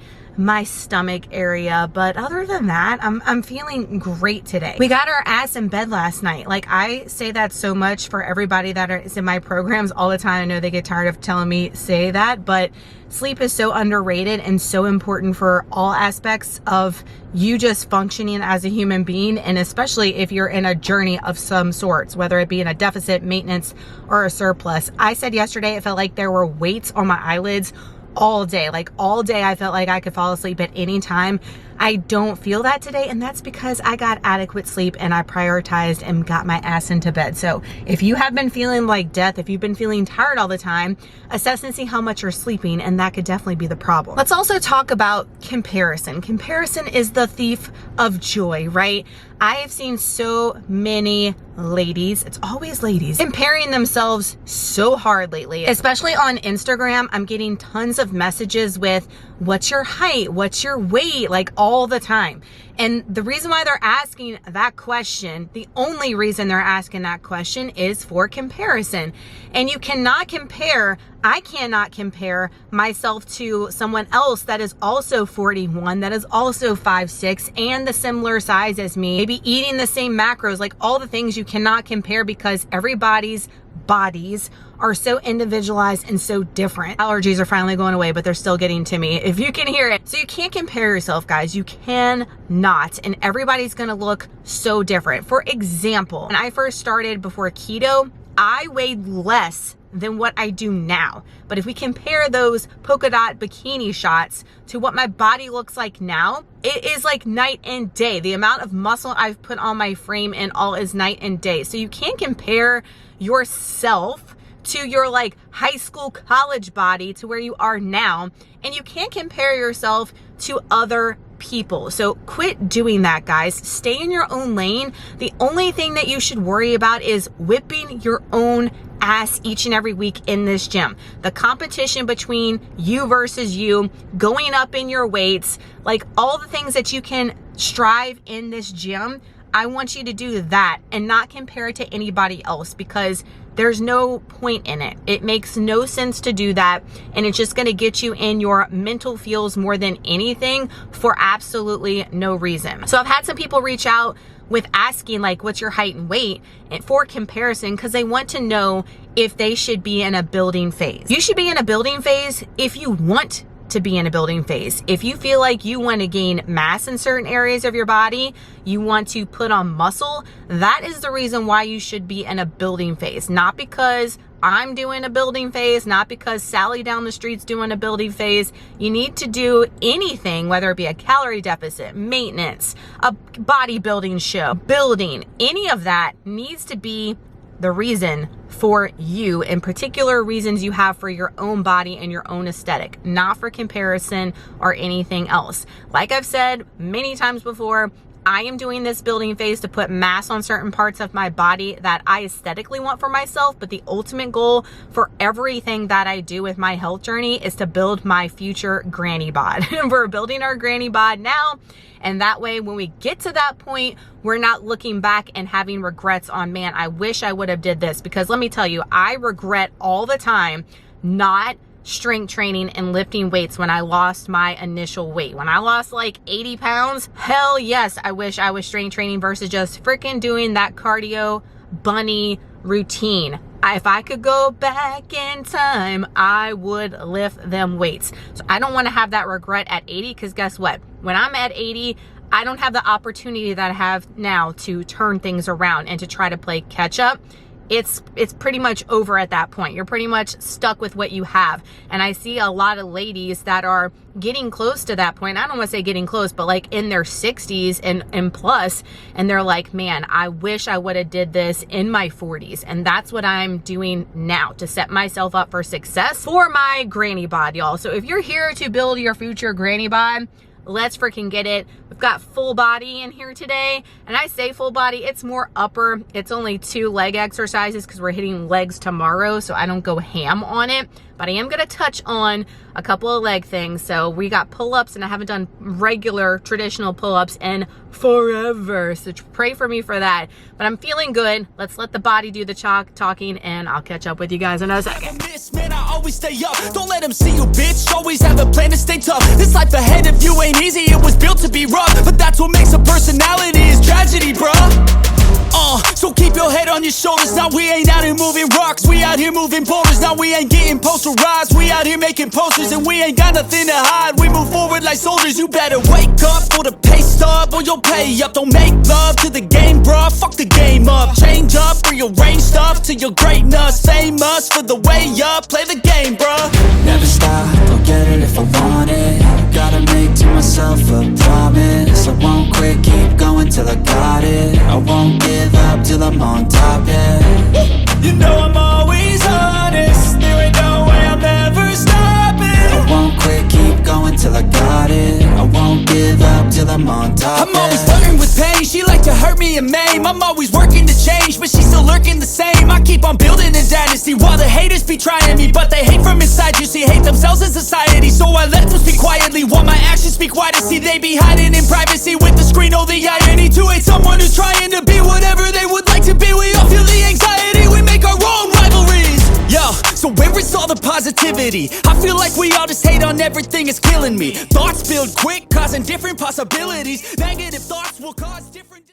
stomach area, but other than that, I'm feeling great today. We got our ass in bed last night. Like, I say that so much for everybody that is in my programs all the time. I know they get tired of telling me say that, but sleep is so underrated and so important for all aspects of you just functioning as a human being, and especially if you're in a journey of some sorts, whether it be in a deficit, maintenance, or a surplus. I said yesterday it felt like there were weights on my eyelids all day. Like all day I felt like I could fall asleep at any time. I don't feel that today, and that's because I got adequate sleep and I prioritized and got my ass into bed. So if you have been feeling like death, if you've been feeling tired all the time, assess and see how much you're sleeping, and that could definitely be the problem. Let's also talk about comparison. Comparison is the thief of joy, right? I have seen so many ladies, it's always ladies, comparing themselves so hard lately, especially on Instagram. I'm getting tons of messages with, what's your height? What's your weight? Like all the time. And the reason why they're asking that question, the only reason they're asking that question is for comparison. And you cannot compare, I cannot compare myself to someone else that is also 41, that is also 5'6", and the similar size as me, maybe eating the same macros, like all the things you cannot compare because everybody's bodies are so individualized and so different. Allergies are finally going away, but they're still getting to me, if you can hear it. So you can't compare yourself, guys. You cannot, and everybody's gonna look so different. For example, when I first started before keto, I weighed less than what I do now. But if we compare those polka dot bikini shots to what my body looks like now, it is like night and day. The amount of muscle I've put on my frame and all is night and day. So you can't compare yourself to your like high school, college body to where you are now. And you can't compare yourself to other people. So quit doing that, guys. Stay in your own lane. The only thing that you should worry about is whipping your own ass each and every week in this gym. The competition between you versus you, going up in your weights, like all the things that you can strive in this gym, I want you to do that and not compare it to anybody else, because there's no point in it. It makes no sense to do that, and it's just going to get you in your mental feels more than anything for absolutely no reason. So I've had some people reach out with asking like, what's your height and weight, and for comparison, because they want to know if they should be in a building phase. You should be in a building phase if you want to be in a building phase. If you feel like you want to gain mass in certain areas of your body, you want to put on muscle, that is the reason why you should be in a building phase. Not because I'm doing a building phase, not because Sally down the street's doing a building phase. You need to do anything, whether it be a calorie deficit, maintenance, a bodybuilding show, building, any of that needs to be the reason for you, in particular reasons you have for your own body and your own aesthetic, not for comparison or anything else. Like I've said many times before, I am doing this building phase to put mass on certain parts of my body that I aesthetically want for myself, but the ultimate goal for everything that I do with my health journey is to build my future granny bod. We're building our granny bod now, and that way when we get to that point, we're not looking back and having regrets on, man, I wish I would have did this. Because let me tell you, I regret all the time not strength training and lifting weights when I lost my initial weight. When I lost like 80 pounds, hell yes, I wish I was strength training versus just freaking doing that cardio bunny routine. If I could go back in time, I would lift them weights. So I don't want to have that regret at 80, because guess what? When I'm at 80, I don't have the opportunity that I have now to turn things around and to try to play catch up. It's pretty much over at that point. You're pretty much stuck with what you have. And I see a lot of ladies that are getting close to that point. I don't want to say getting close, but like in their 60s and plus, and they're like, man, I wish I would have did this in my 40s. And that's what I'm doing now to set myself up for success for my granny bod, y'all. So if you're here to build your future granny bod, let's freaking get it. We've got full body in here today, and I say full body, it's more upper. It's only 2 leg exercises because we're hitting legs tomorrow, so I don't go ham on it, but I am going to touch on a couple of leg things. So we got pull-ups, and I haven't done regular traditional pull-ups in forever, so pray for me for that. But I'm feeling good. Let's let the body do the talking, and I'll catch up with you guys in a second. Man, I always stay up. Don't let them see you, bitch. Always have a plan to stay tough. This life ahead of you ain't easy. It was built to be rough, but that's what makes a personality is tragedy, bruh. So keep your head on your shoulders. Now we ain't out here moving rocks, we out here moving boulders. Now we ain't getting posterized, we out here making posters. And we ain't got nothing to hide, we move forward like soldiers. You better wake up for the pay stub or you'll pay up. Don't make love to the game, bruh, fuck the game up. Change up, rearrange stuff to your greatness. Famous for the way up, play the game, bruh. Never stop, I'll get it if I want it. Gotta make to myself a promise. I won't quit, keep going till I got it. I won't give up till I'm on top, yeah. You know I'm always honest, there ain't no way I'm ever stopping. I won't quit, keep going till I got it. I won't give up till I'm on top, I'm always flirting with pain, she like to hurt me and maim. I'm always working to change, but she's still lurking the same. I keep on building a dynasty while the haters be trying me. But they hate from inside, you see, hate themselves in society. So I let them speak quietly while my actions speak wider. See, they be hiding in privacy with the screen. Oh, the irony to hate someone who's trying to be whatever they would like to be. We all feel the anxiety, we make our own rivalries. Yo, so where is all the positivity? I feel like we all just hate on everything, it's killing me. Thoughts build quick, causing different possibilities. Negative thoughts will cause different...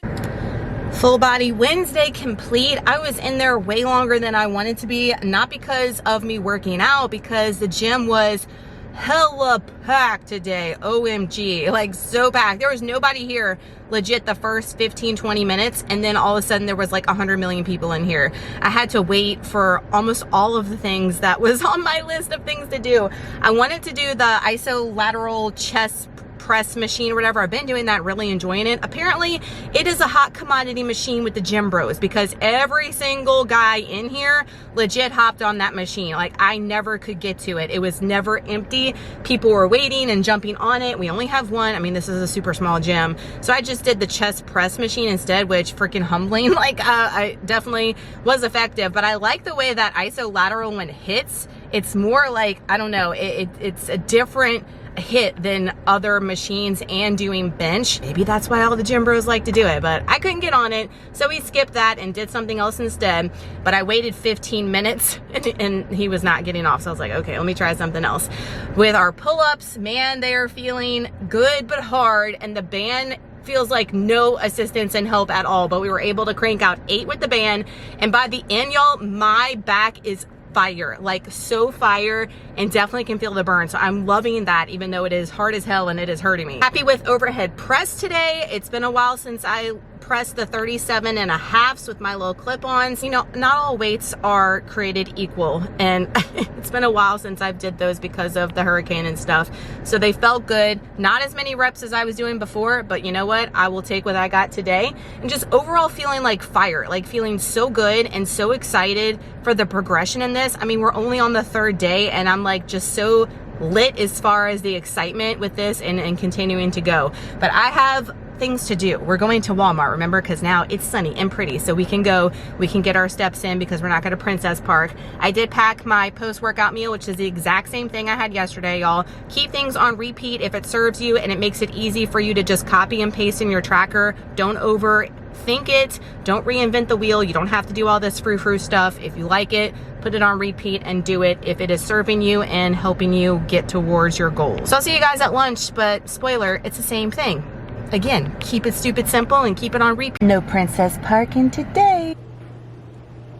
Full body Wednesday complete. I was in there way longer than I wanted to be, not because of me working out, because the gym was hella packed today. OMG, like so packed. There was nobody here legit the first 15-20 minutes, and then all of a sudden there was like 100 million people in here. I had to wait for almost all of the things that was on my list of things to do. I wanted to do the isolateral chest press machine or whatever. I've been doing that, really enjoying it. Apparently it is a hot commodity machine with the gym bros, because every single guy in here legit hopped on that machine. Like, I never could get to it. It was never empty. People were waiting and jumping on it. We only have one. I mean, this is a super small gym, so I just did the chest press machine instead, which freaking humbling. Like, I definitely was effective, but I like the way that isolateral one hits. It's more like, I don't know, it's a different hit than other machines and doing bench. Maybe that's why all the gym bros like to do it, but I couldn't get on it, so we skipped that and did something else instead. But I waited 15 minutes and he was not getting off, so I was like, okay, let me try something else. With our pull-ups, man, they are feeling good but hard, and the band feels like no assistance and help at all, but we were able to crank out 8 with the band, and by the end, y'all, my back is fire, like so fire, and definitely can feel the burn. So I'm loving that, even though it is hard as hell and it is hurting me. Happy with overhead press today. It's been a while since I pressed the 37.5s with my little clip-ons. You know, not all weights are created equal, and it's been a while since I've did those because of the hurricane and stuff. So they felt good. Not as many reps as I was doing before, but you know what? I will take what I got today. And just overall feeling like fire, like feeling so good and so excited for the progression in this. I mean, we're only on the 3rd day, and I'm like just so lit as far as the excitement with this and continuing to go. But I have things to do. We're going to Walmart, remember, because now it's sunny and pretty, so we can go, we can get our steps in, because we're not going to Princess Park. I did pack my post-workout meal, which is the exact same thing I had yesterday, y'all. Keep things on repeat if it serves you and it makes it easy for you to just copy and paste in your tracker. Don't overthink it. Don't reinvent the wheel. You don't have to do all this frou-frou stuff. If you like it, put it on repeat and do it if it is serving you and helping you get towards your goals. So I'll see you guys at lunch, but spoiler, it's the same thing. Again, keep it stupid simple and keep it on repeat. No Princess Parking today.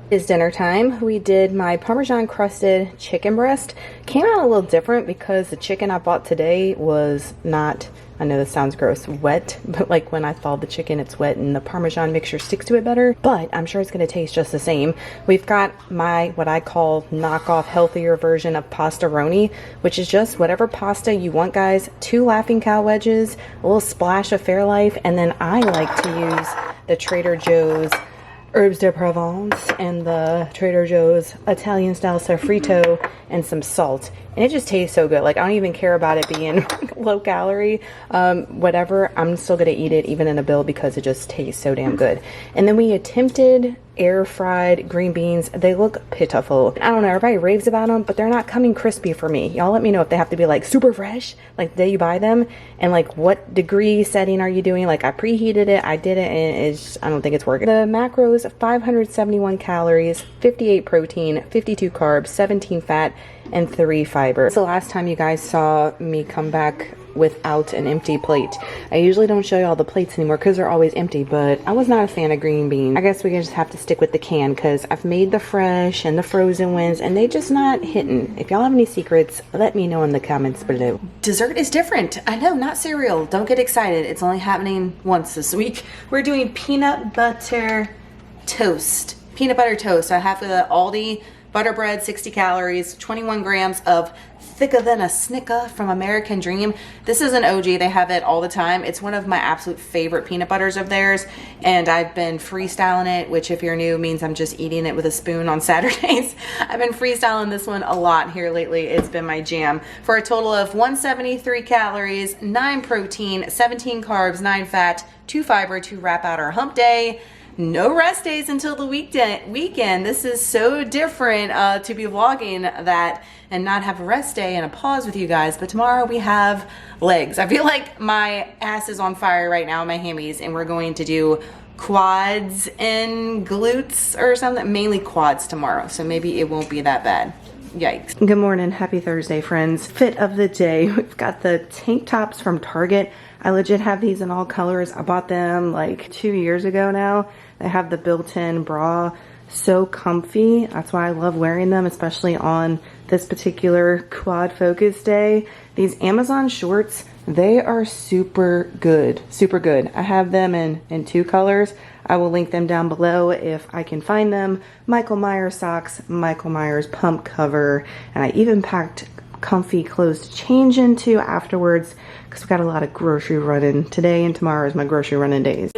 It's dinner time. We did my Parmesan crusted chicken breast. Came out a little different because the chicken I bought today was not, I know this sounds gross, wet, but like when I thaw the chicken, it's wet and the Parmesan mixture sticks to it better, but I'm sure it's going to taste just the same. We've got my, what I call knockoff healthier version of pastaroni, which is just whatever pasta you want, guys. 2 Laughing Cow wedges, a little splash of Fairlife, and then I like to use the Trader Joe's herbs de Provence and the Trader Joe's Italian style sofrito and some salt, and it just tastes so good. Like, I don't even care about it being low calorie, whatever, I'm still gonna eat it even in a bill because it just tastes so damn good. And then we attempted air fried green beans. They look pitiful. I don't know, everybody raves about them, but they're not coming crispy for me. Y'all let me know if they have to be like super fresh, like the day you buy them, and like what degree setting are you doing. Like, I preheated it, I did it, and it's just, I don't think it's working. The macros: 571 calories, 58 protein, 52 carbs, 17 fat, and 3 fiber. It's the last time you guys saw me come back without an empty plate. I usually don't show you all the plates anymore because they're always empty, but I was not a fan of green beans. I guess we just have to stick with the can because I've made the fresh and the frozen ones and they just not hitting. If y'all have any secrets, let me know in the comments below. Dessert is different. I know, not cereal. Don't get excited. It's only happening once this week. We're doing peanut butter toast. Peanut butter toast. I have the Aldi butter bread, 60 calories, 21 grams of thicker than a Snicker from American Dream. This is an OG. They have it all the time. It's one of my absolute favorite peanut butters of theirs, and I've been freestyling it, which if you're new means I'm just eating it with a spoon on Saturdays. I've been freestyling this one a lot here lately. It's been my jam. For a total of 173 calories, 9 protein, 17 carbs, 9 fat, 2 fiber to wrap out our hump day. No rest days until the weekend. This is so different to be vlogging that and not have a rest day and a pause with you guys. But tomorrow we have legs. I feel like my ass is on fire right now, my hammies, and we're going to do quads and glutes or something. Mainly quads tomorrow, so maybe it won't be that bad. Yikes. Good morning. Happy Thursday, friends. Fit of the day. We've got the tank tops from Target. I legit have these in all colors. I bought them like 2 years ago now. They have the built-in bra. So comfy. That's why I love wearing them, especially on this particular quad focus day. These Amazon shorts, they are super good. Super good. I have them in 2 colors. I will link them down below if I can find them. Michael Myers socks, Michael Myers pump cover, and I even packed comfy clothes to change into afterwards because we got a lot of grocery running. Today and tomorrow is my grocery running days.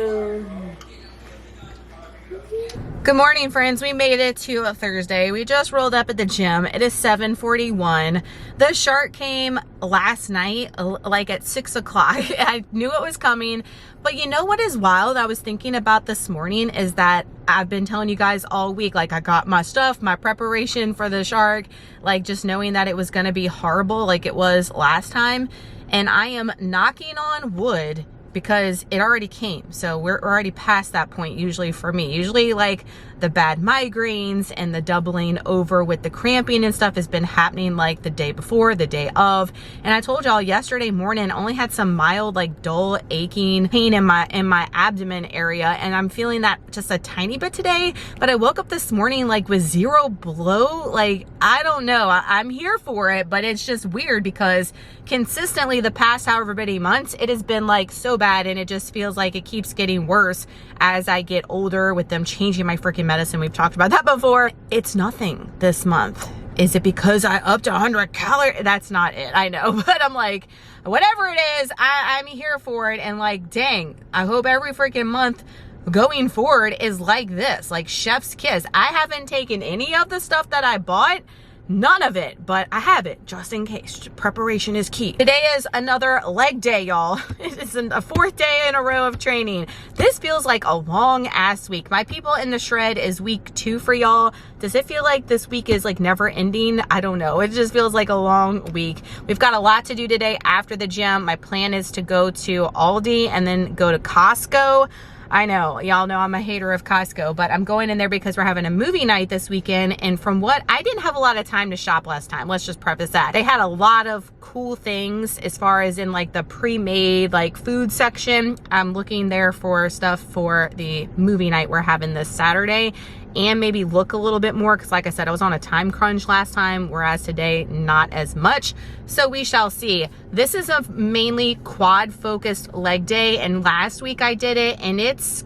Good morning, friends. We made it to a Thursday. We just rolled up at the gym. It is 7:41. The shark came last night, like at 6 o'clock. I knew it was coming, but you know what is wild? I was thinking about this morning is that I've been telling you guys all week, like I got my stuff, my preparation for the shark, like just knowing that it was going to be horrible like it was last time. And I am knocking on wood because it already came. So we're already past that point usually for me. Usually like the bad migraines and the doubling over with the cramping and stuff has been happening like the day before, the day of. And I told y'all yesterday morning I only had some mild like dull aching pain in my abdomen area, and I'm feeling that just a tiny bit today. But I woke up this morning like with 0 blow. Like I don't know, I'm here for it, but it's just weird because consistently the past however many months it has been like so bad, and it just feels like it keeps getting worse as I get older with them changing my freaking medicine. We've talked about that before. It's nothing this month. Is it because I upped 100 calories? That's not it, I know, but I'm like, whatever it is, I'm here for it. And like, dang, I hope every freaking month going forward is like this, like chef's kiss. I haven't taken any of the stuff that I bought. None of it, but I have it just in case. Preparation is key. Today is another leg day, y'all. It is a 4th day in a row of training. This feels like a long ass week. My people in the shred is week 2 for y'all. Does it feel like this week is like never ending? I don't know. It just feels like a long week. We've got a lot to do today after the gym. My plan is to go to Aldi and then go to Costco. I know, y'all know I'm a hater of Costco, but I'm going in there because we're having a movie night this weekend. And from what, I didn't have a lot of time to shop last time. Let's just preface that. They had a lot of cool things as far as in like the pre-made like food section. I'm looking there for stuff for the movie night we're having this Saturday, and maybe look a little bit more because like I said, I was on a time crunch last time, whereas today not as much. So we shall see. This is a mainly quad focused leg day, and last week I did it and it's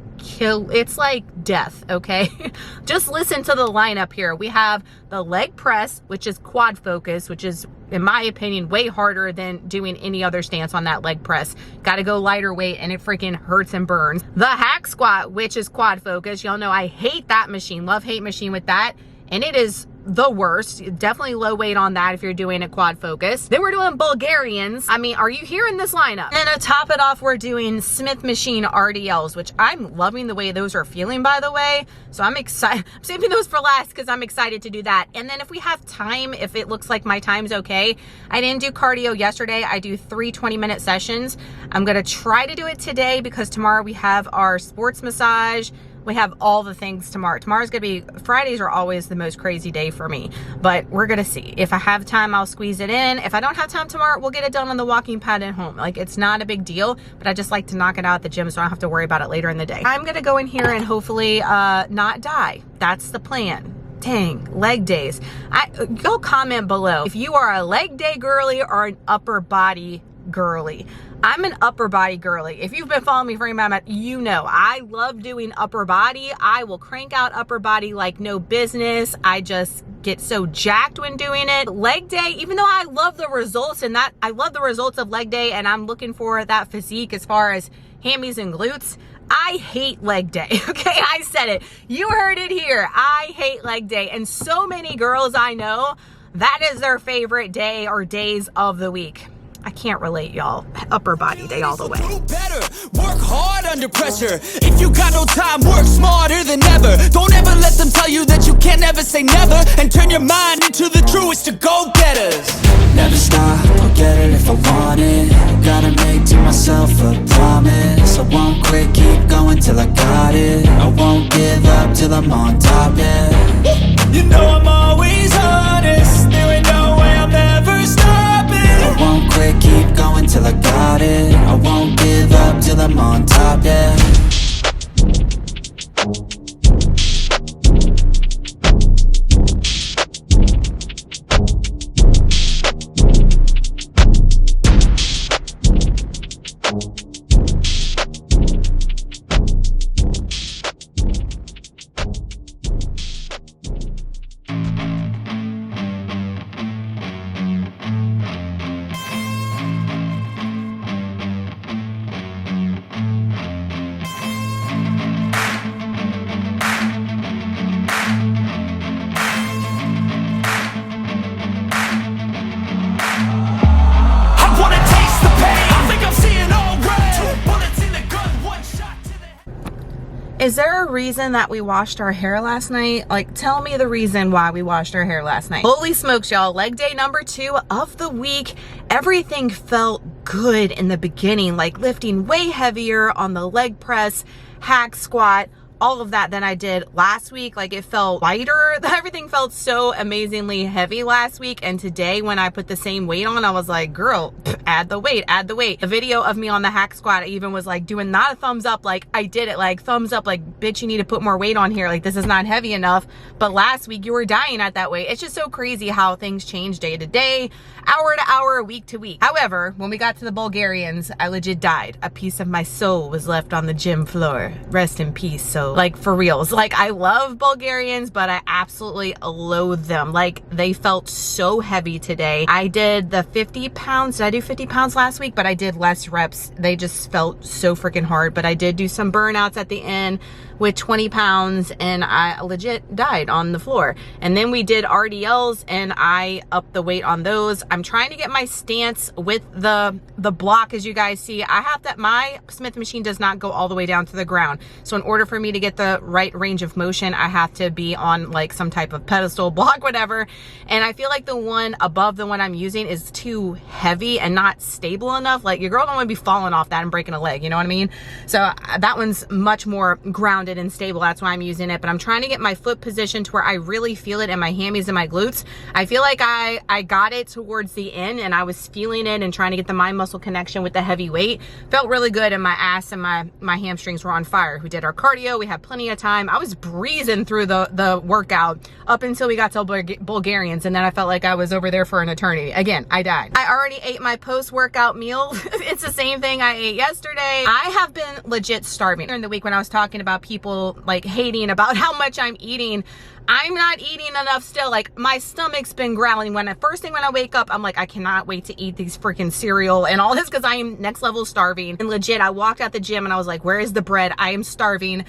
like death, okay? Just listen to the lineup here. We have the leg press, which is quad focus, which is in my opinion way harder than doing any other stance on that leg press. Got to go lighter weight and it freaking hurts and burns. The hack squat, which is quad focus. Y'all know I hate that machine, love hate machine with that, and it is the worst. Definitely low weight on that if you're doing a quad focus. Then we're doing Bulgarians. I mean, are you hearing this lineup? And to top it off, we're doing Smith machine RDLs, which I'm loving the way those are feeling, by the way. So I'm excited. I'm saving those for last because I'm excited to do that. And then if we have time, if it looks like my time's okay, I didn't do cardio yesterday. I do 3 20-minute sessions. I'm going to try to do it today because tomorrow we have our sports massage. We have all the things tomorrow. Tomorrow's gonna be, Fridays are always the most crazy day for me, but we're gonna see. If I have time, I'll squeeze it in. If I don't have time tomorrow, we'll get it done on the walking pad at home. Like, it's not a big deal, but I just like to knock it out at the gym so I don't have to worry about it later in the day. I'm gonna go in here and hopefully not die. That's the plan. Dang, leg days. Go comment below if you are a leg day girly or an upper body girly. I'm an upper body girly. If you've been following me for any amount, you know I love doing upper body. I will crank out upper body like no business. I just get so jacked when doing it. Leg day, even though I love the results and that I love the results of leg day and I'm looking for that physique as far as hammies and glutes, I hate leg day. Okay, I said it. You heard it here. I hate leg day. And so many girls I know, that is their favorite day or days of the week. I can't relate, y'all. Upper body day all the way. Better. Work hard under pressure. If you got no time, work smarter than ever. Don't ever let them tell you that you can't ever say never. And turn your mind into the truest of go-getters. Never stop, I'll get it if I want it. Gotta make to myself a promise. I won't quit, keep going till I got it. I won't give up till I'm on top, yeah. You know I'm always honest. There ain't no way I'm ever stopping. I won't quit, keep going till I got it. I won't give up till I'm on top, yeah. Is there a reason that we washed our hair last night? Like, tell me the reason why we washed our hair last night. Holy smokes, y'all. Leg day number 2 of the week. Everything felt good in the beginning, like lifting way heavier on the leg press, hack squat, all of that than I did last week. Like, it felt lighter. Everything felt so amazingly heavy last week. And today when I put the same weight on, I was like, girl, add the weight, add the weight. The video of me on the hack squat, I even was like doing not a thumbs up, like I did it, like thumbs up, like bitch, you need to put more weight on here. Like, this is not heavy enough. But last week you were dying at that weight. It's just so crazy how things change day to day, hour to hour, week to week. However, when we got to the Bulgarians, I legit died. A piece of my soul was left on the gym floor. Rest in peace. So, like, for reals, like, I love Bulgarians, but I absolutely loathe them. Like, they felt so heavy today. I did the 50 pounds. Did I do 50 pounds last week? But I did less reps. They just felt so freaking hard. But I did do some burnouts at the end with 20 pounds and I legit died on the floor. And then we did RDLs and I upped the weight on those. I'm trying to get my stance with the block. As you guys see, I have that, my Smith machine does not go all the way down to the ground. So in order for me to get the right range of motion, I have to be on like some type of pedestal, block, whatever. And I feel like the one above the one I'm using is too heavy and not stable enough. Like, your girl don't want to be falling off that and breaking a leg, you know what I mean? So that one's much more grounded and stable. That's why I'm using it. But I'm trying to get my foot positioned to where I really feel it in my hammies and my glutes. I feel like I got it towards the end and I was feeling it and trying to get the mind muscle connection with the heavy weight. Felt really good, and my ass and my hamstrings were on fire. We did our cardio. We had plenty of time. I was breezing through the workout up until we got to Bulgarians, and then I felt like I was over there for an eternity. Again, I died. I already ate my post-workout meal. It's the same thing I ate yesterday. I have been legit starving. During the week when I was talking about people like hating about how much I'm eating, I'm not eating enough still. Like, my stomach's been growling. First thing when I wake up, I'm like, I cannot wait to eat these freaking cereal and all this because I am next level starving. And legit, I walked out the gym and I was like, where is the bread? I am starving.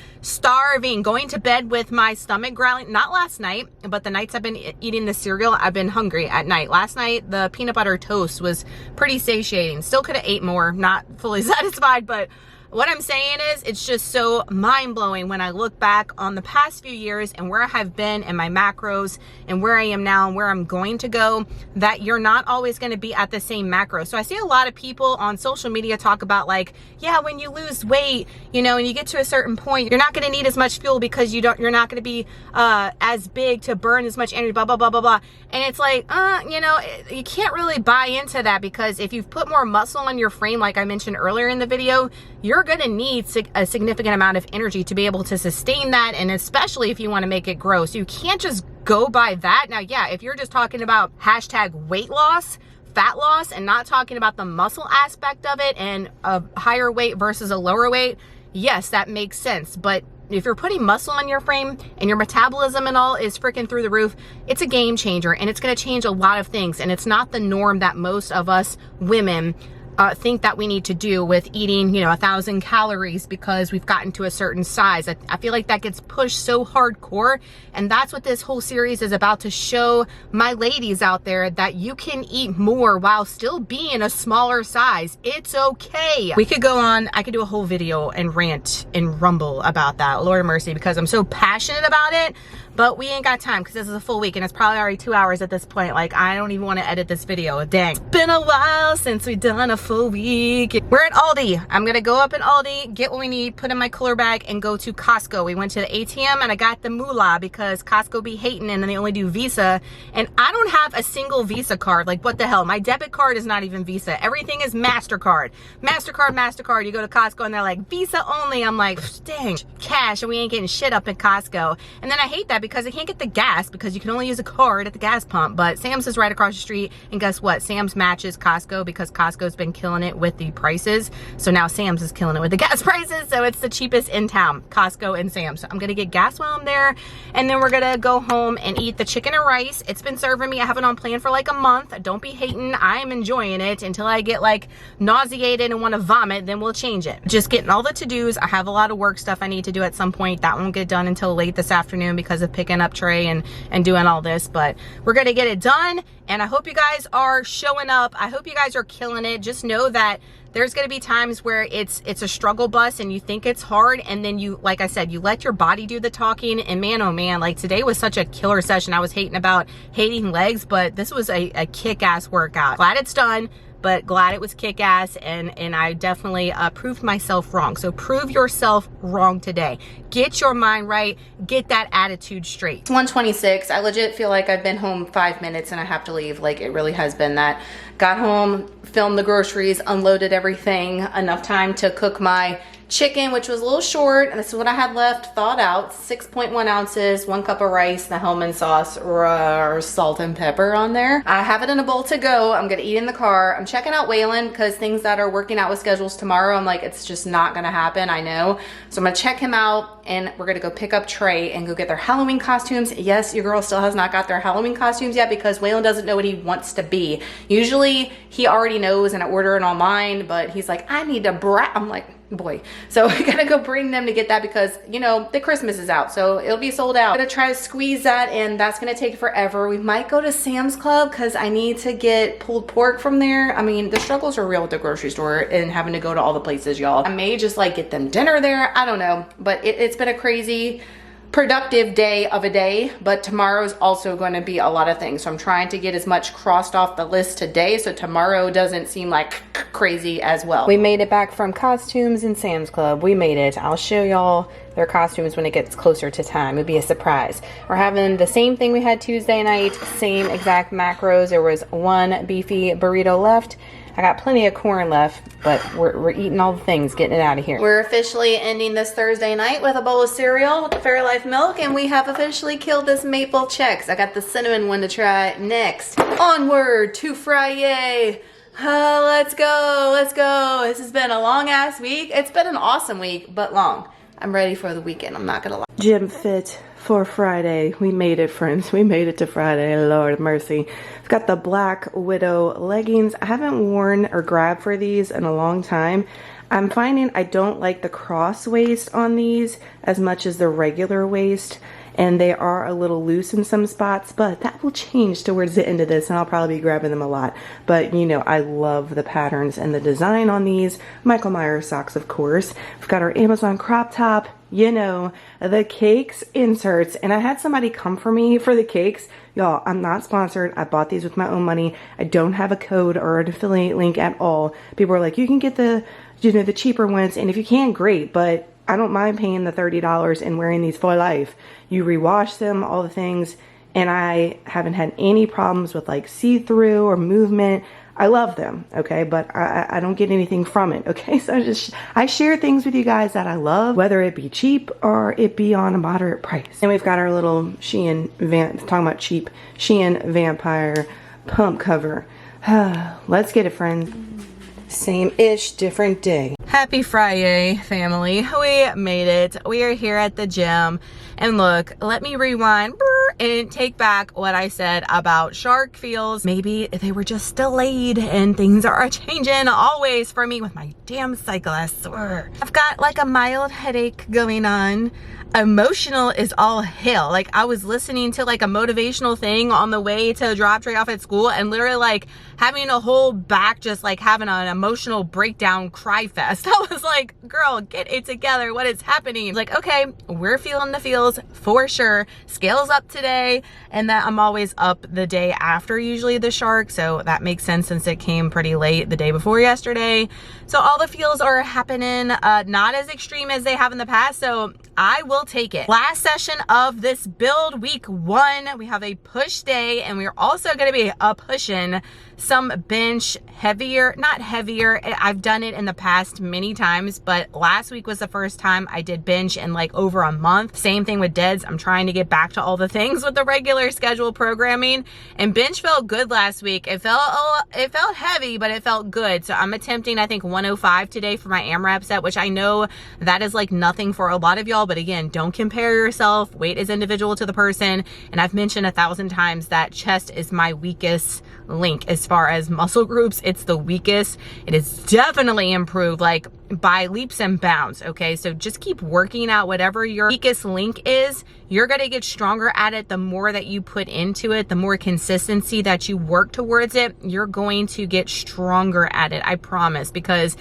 Going to bed with my stomach growling. Not last night, but the nights I've been eating the cereal, I've been hungry at night. Last night, the peanut butter toast was pretty satiating. Still could have ate more, not fully satisfied, but what I'm saying is, it's just so mind-blowing when I look back on the past few years and where I've been and my macros and where I am now and where I'm going to go, that you're not always going to be at the same macro. So I see a lot of people on social media talk about like, yeah, when you lose weight, you know, and you get to a certain point, you're not going to need as much fuel because you're not going to be as big to burn as much energy, blah, blah, blah, blah, blah. And it's like, you know, you can't really buy into that, because if you've put more muscle on your frame, like I mentioned earlier in the video, you're going to need a significant amount of energy to be able to sustain that, and especially if you want to make it grow. So you can't just go by that. Now, yeah, if you're just talking about hashtag weight loss, fat loss, and not talking about the muscle aspect of it and a higher weight versus a lower weight, yes, that makes sense. But if you're putting muscle on your frame and your metabolism and all is freaking through the roof, it's a game changer, and it's going to change a lot of things. And it's not the norm that most of us women think that we need to do with eating, you know, 1,000 calories because we've gotten to a certain size. I feel like that gets pushed so hardcore, and that's what this whole series is about, to show my ladies out there that you can eat more while still being a smaller size. It's okay. We could go on, I could do a whole video and rant and rumble about that, Lord of mercy, because I'm so passionate about it. But we ain't got time because this is a full week and it's probably already 2 hours at this point. Like, I don't even want to edit this video. Dang. It's been a while since we've done a full week. We're at Aldi. I'm going to go up in Aldi, get what we need, put in my cooler bag, and go to Costco. We went to the ATM and I got the moolah because Costco be hating and they only do Visa. And I don't have a single Visa card. Like, what the hell? My debit card is not even Visa. Everything is MasterCard. MasterCard. You go to Costco and they're like, Visa only. I'm like, dang, cash, and we ain't getting shit up at Costco. And then I hate that because I can't get the gas because you can only use a card at the gas pump. But Sam's is right across the street, and guess what? Sam's matches Costco because Costco's been killing it with the prices. So now Sam's is killing it with the gas prices. So it's the cheapest in town, Costco and Sam's. So I'm gonna get gas while I'm there, and then we're gonna go home and eat the chicken and rice. It's been serving me. I have it on plan for like a month. Don't be hating. I am enjoying it until I get like nauseated and want to vomit. Then we'll change it. Just getting all the to-dos. I have a lot of work stuff I need to do at some point. That won't get done until late this afternoon because of picking up Trey and doing all this, but we're gonna get it done. And I hope you guys are showing up. I hope you guys are killing it. Just know that there's gonna be times where it's a struggle bus and you think it's hard, and then you, like I said, you let your body do the talking. And man, oh man, like today was such a killer session. I was hating legs, but this was a kick-ass workout. Glad it's done, but glad it was kick-ass, and I definitely proved myself wrong. So prove yourself wrong today. Get your mind right. Get that attitude straight. It's 1:26. I legit feel like I've been home 5 minutes and I have to leave. Like, it really has been that. Got home, filmed the groceries, unloaded everything, enough time to cook my chicken, which was a little short, and this is what I had left, thawed out. 6.1 ounces, 1 cup of rice, the Hellman sauce, salt and pepper on there. I have it in a bowl to go. I'm gonna eat in the car. I'm checking out Waylon because things that are working out with schedules tomorrow, I'm like, it's just not gonna happen, I know. So I'm gonna check him out, and we're gonna go pick up Trey and go get their Halloween costumes. Yes, your girl still has not got their Halloween costumes yet because Waylon doesn't know what he wants to be. Usually he already knows and I order it online, but he's like, I need a brat. I'm like, boy. So we gotta go bring them to get that because, you know, the Christmas is out, so it'll be sold out. I'm gonna try to squeeze that in. That's gonna take forever. We might go to Sam's Club because I need to get pulled pork from there. I mean, the struggles are real with the grocery store and having to go to all the places, y'all. I may just like get them dinner there. I don't know, but it's been a crazy productive day of a day, but tomorrow's also going to be a lot of things. So I'm trying to get as much crossed off the list today so tomorrow doesn't seem like crazy as well. We made it back from costumes in Sam's Club. We made it. I'll show y'all their costumes when it gets closer to time. It'd be a surprise. We're having the same thing we had Tuesday night, same exact macros. There was 1 beefy burrito left. I got plenty of corn left, but we're eating all the things, getting it out of here. We're officially ending this Thursday night with a bowl of cereal with the Fairlife milk, and we have officially killed this maple Chex. I got the cinnamon one to try next. Onward to Friday. Let's go, let's go. This has been a long ass week. It's been an awesome week, but long. I'm ready for the weekend, I'm not gonna lie. Gym fit for Friday. We made it, friends. We made it to Friday, Lord mercy. I've got the Black Widow leggings. I haven't worn or grabbed for these in a long time. I'm finding I don't like the cross waist on these as much as the regular waist. and they are a little loose in some spots, but that will change towards the end of this, and I'll probably be grabbing them a lot. But you know, I love the patterns and the design on these. Michael Myers socks, of course. We've got our Amazon crop top, you know, the cakes inserts, and I had somebody come for me for the cakes. Y'all, I'm not sponsored. I bought these with my own money. I don't have a code or an affiliate link at all. People are like, you can get the, you know, the cheaper ones, and if you can, great, but I don't mind paying the $30 and wearing these for life. You rewash them, all the things, and I haven't had any problems with like see-through or movement. I love them, okay, but I don't get anything from it, okay? So I share things with you guys that I love, whether it be cheap or it be on a moderate price. And we've got our little Shein, talking about cheap, Shein Vampire pump cover. Let's get it, friends. Same-ish, different day. Happy Friday, family. We made it. We are here at the gym. And look, let me rewind and take back what I said about shark feels. Maybe they were just delayed and things are changing always for me with my damn cycle, I swear. I've got like a mild headache going on. Emotional is all hell. Like, I was listening to like a motivational thing on the way to drop Trey off at school, and literally like having a whole back, just like having an emotional breakdown cry fest. I was like, girl, get it together. What is happening? Like, okay, we're feeling the feels for sure. Scales up today, and that I'm always up the day after usually the shark, so that makes sense since it came pretty late the day before yesterday. So all the feels are happening, not as extreme as they have in the past, so I will take it. Last session of this build, week 1, we have a push day, and we're also going to be pushing some bench, heavier, not heavier. I've done it in the past many times, but last week was the first time I did bench in like over a month. Same thing with deads. I'm trying to get back to all the things with the regular schedule programming, and bench felt good last week. It felt heavy, but it felt good. So I'm attempting, I think, 105 today for my AMRAP set, which I know that is like nothing for a lot of y'all, but again, don't compare yourself. Weight is individual to the person, and I've mentioned 1,000 times that chest is my weakest link as far as muscle groups. It's the weakest. It is definitely improved like by leaps and bounds. Okay, so just keep working out whatever your weakest link is. You're going to get stronger at it the more that you put into it, the more consistency that you work towards it. You're going to get stronger at it, I promise, because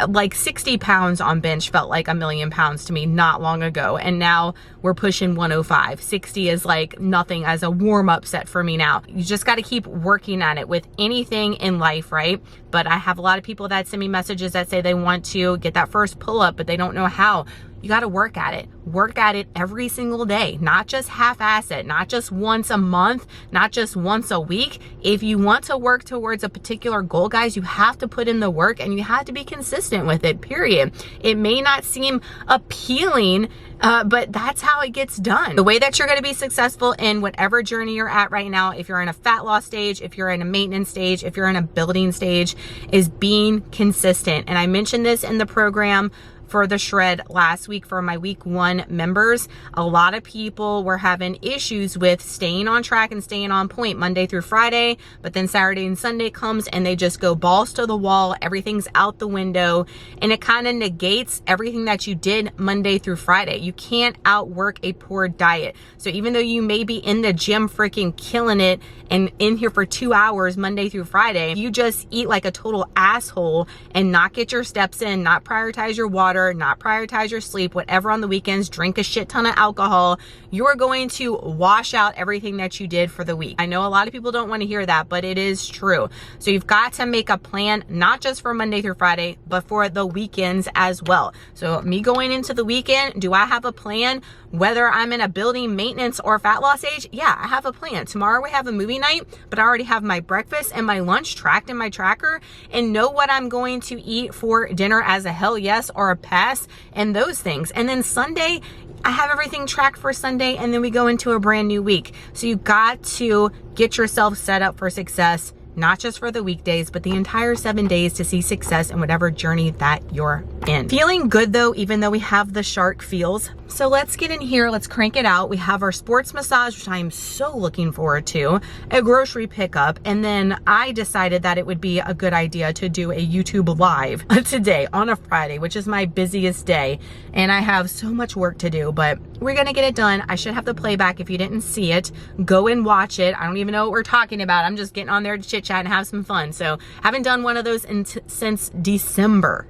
like 60 pounds on bench felt like 1,000,000 pounds to me not long ago, and now we're pushing 105. 60 is like nothing as a warm-up set for me now. You just got to keep working on it with anything in life, right? But I have a lot of people that send me messages that say they want to get that first pull-up, but they don't know how. You got to work at it. Work at it every single day, not just half-ass it, not just once a month, not just once a week. If you want to work towards a particular goal, guys, you have to put in the work, and you have to be consistent with it, period. It may not seem appealing, but that's how it gets done. The way that you're going to be successful in whatever journey you're at right now, if you're in a fat loss stage, if you're in a maintenance stage, if you're in a building stage, is being consistent. And I mentioned this in the program for the shred last week for my week 1 members. A lot of people were having issues with staying on track and staying on point Monday through Friday, but then Saturday and Sunday comes and they just go balls to the wall. Everything's out the window, and it kind of negates everything that you did Monday through Friday. You can't outwork a poor diet. So even though you may be in the gym freaking killing it and in here for 2 hours Monday through Friday, you just eat like a total asshole and not get your steps in, not prioritize your water, not prioritize your sleep, whatever on the weekends, drink a shit ton of alcohol, you're going to wash out everything that you did for the week. I know a lot of people don't want to hear that, but it is true. So you've got to make a plan, not just for Monday through Friday, but for the weekends as well. So me going into the weekend, do I have a plan? Whether I'm in a building, maintenance, or fat loss stage, yeah, I have a plan. Tomorrow we have a movie night, but I already have my breakfast and my lunch tracked in my tracker and know what I'm going to eat for dinner as a hell yes or a pass and those things. And then Sunday, I have everything tracked for Sunday, and then we go into a brand new week. So you got to get yourself set up for success, not just for the weekdays, but the entire 7 days to see success in whatever journey that you're in. Feeling good though, even though we have the shark feels, So let's get in here, let's crank it out. We have our sports massage, which I am so looking forward to, a grocery pickup, and then I decided that it would be a good idea to do a YouTube live today on a Friday, which is my busiest day, and I have so much work to do, but we're gonna get it done. I should have the playback. If you didn't see it, go and watch it. I don't even know what we're talking about. I'm just getting on there to chit chat and have some fun. So haven't done one of those since December.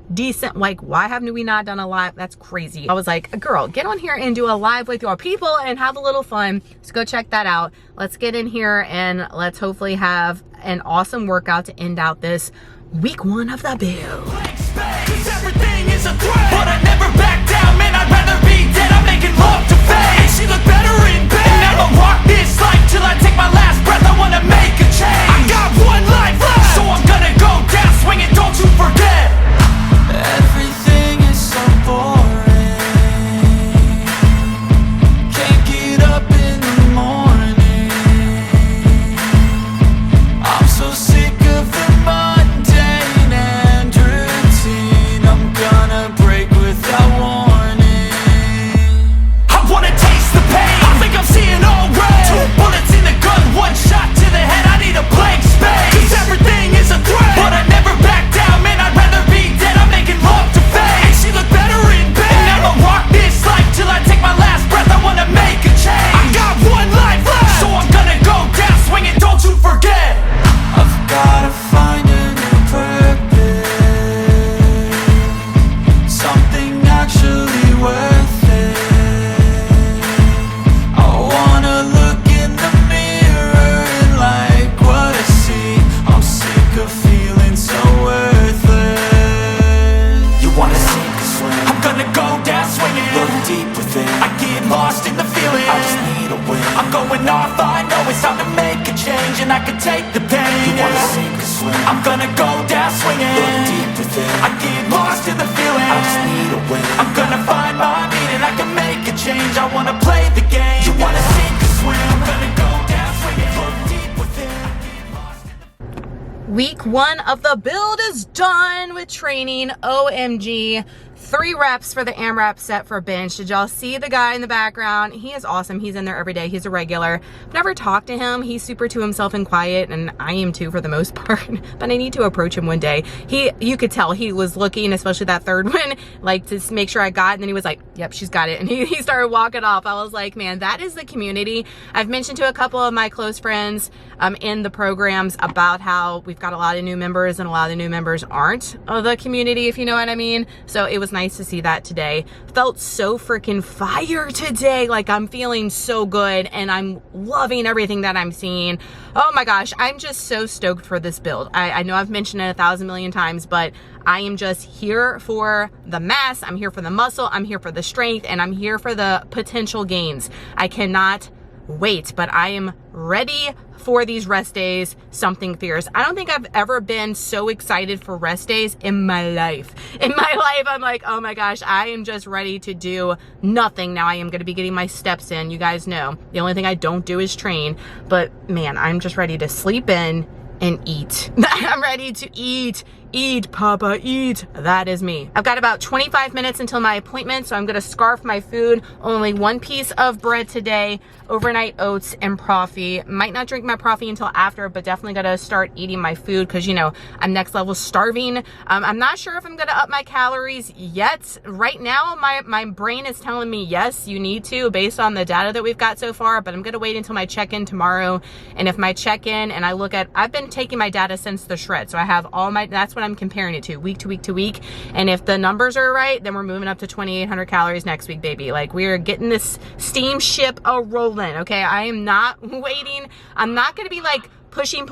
Like, why haven't we not done a live? That's crazy. I was like, girl, get on here and do a live with your people and have a little fun. So go check that out. Let's get in here and let's hopefully have an awesome workout to end out this week 1 of the build. Everything is a threat, but I never back down, man. I'd rather be dead. I'm making love to fame. She look better in bed, and I'ma rock this life till I take my last breath. I wanna make a change. I got one life left, so I'm gonna go down swinging. Don't you forget. Everything is so boring. Can't get up in the morning. I'm so sick of the mundane and routine. I'm gonna break without warning. I wanna taste the pain. I think I'm seeing all red. 2 bullets in the gun, 1 shot to the head. I need a blank space. 'Cause everything is a threat, but I never back down, man. I'd rather be dead. I'm making love to fame. And she look better in bed, and I'ma rock this life till I take my last breath. I wanna make a change. I got one life left, so I'm gonna go down swinging. Don't you forget. I've gotta find a new purpose, something actually worth it. I wanna look in the mirror and like what I see. I'm sick of feeling so worthless. You wanna sink or swim? I'm gonna go down swinging. Look deep within, I get lost in the feeling. I just need a win. I'm going off, I know it's time to make a change, and I can take the pain. You wanna sink or swim? I'm gonna go down swinging. Look deep within, I get lost in the feeling. I just need a win. I'm gonna find my meaning, I can make a change. I wanna play the game. You wanna sink or swim? I'm gonna go down swinging. Look deep within. I get lost in the Week 1 of the build is done with training. OMG. 3 reps for the AMRAP set for bench. Did y'all see the guy in the background? He is awesome. He's in there every day. He's a regular. I've never talked to him. He's super to himself and quiet, and I am too for the most part. But I need to approach him one day. You could tell he was looking, especially that third one, like to make sure I got it. And then he was like, yep, she's got it. And he started walking off. I was like, man, that is the community. I've mentioned to a couple of my close friends in the programs about how we've got a lot of new members and a lot of the new members aren't of the community, if you know what I mean. So it was nice to see that today. Felt so freaking fire today. Like, I'm feeling so good and I'm loving everything that I'm seeing. Oh my gosh, I'm just so stoked for this build. I know I've mentioned it 1,000 million times, but I am just here for the mass, I'm here for the muscle, I'm here for the strength, and I'm here for the potential gains. I cannot wait, but I am ready for these rest days, something fierce. I don't think I've ever been so excited for rest days in my life. In my life, I'm like, oh my gosh, I am just ready to do nothing. Now I am going to be getting my steps in. You guys know, the only thing I don't do is train, but man, I'm just ready to sleep in and eat. I'm ready to eat. Eat, Papa, eat. That is me. I've got about 25 minutes until my appointment, so I'm gonna scarf my food. Only 1 piece of bread today, overnight oats and Proffee. Might not drink my Proffee until after, but definitely gotta start eating my food because, you know, I'm next level starving. I'm not sure if I'm gonna up my calories yet. Right now, my brain is telling me yes, you need to, based on the data that we've got so far, but I'm gonna wait until my check-in tomorrow. And if my check-in and I look at, I've been taking my data since the shred, so I have all my, that's what I'm comparing it to, week to week to week. And if the numbers are right, then we're moving up to 2,800 calories next week, baby. Like, we're getting this steamship a-rolling, okay? I am not waiting. I'm not gonna be like pushing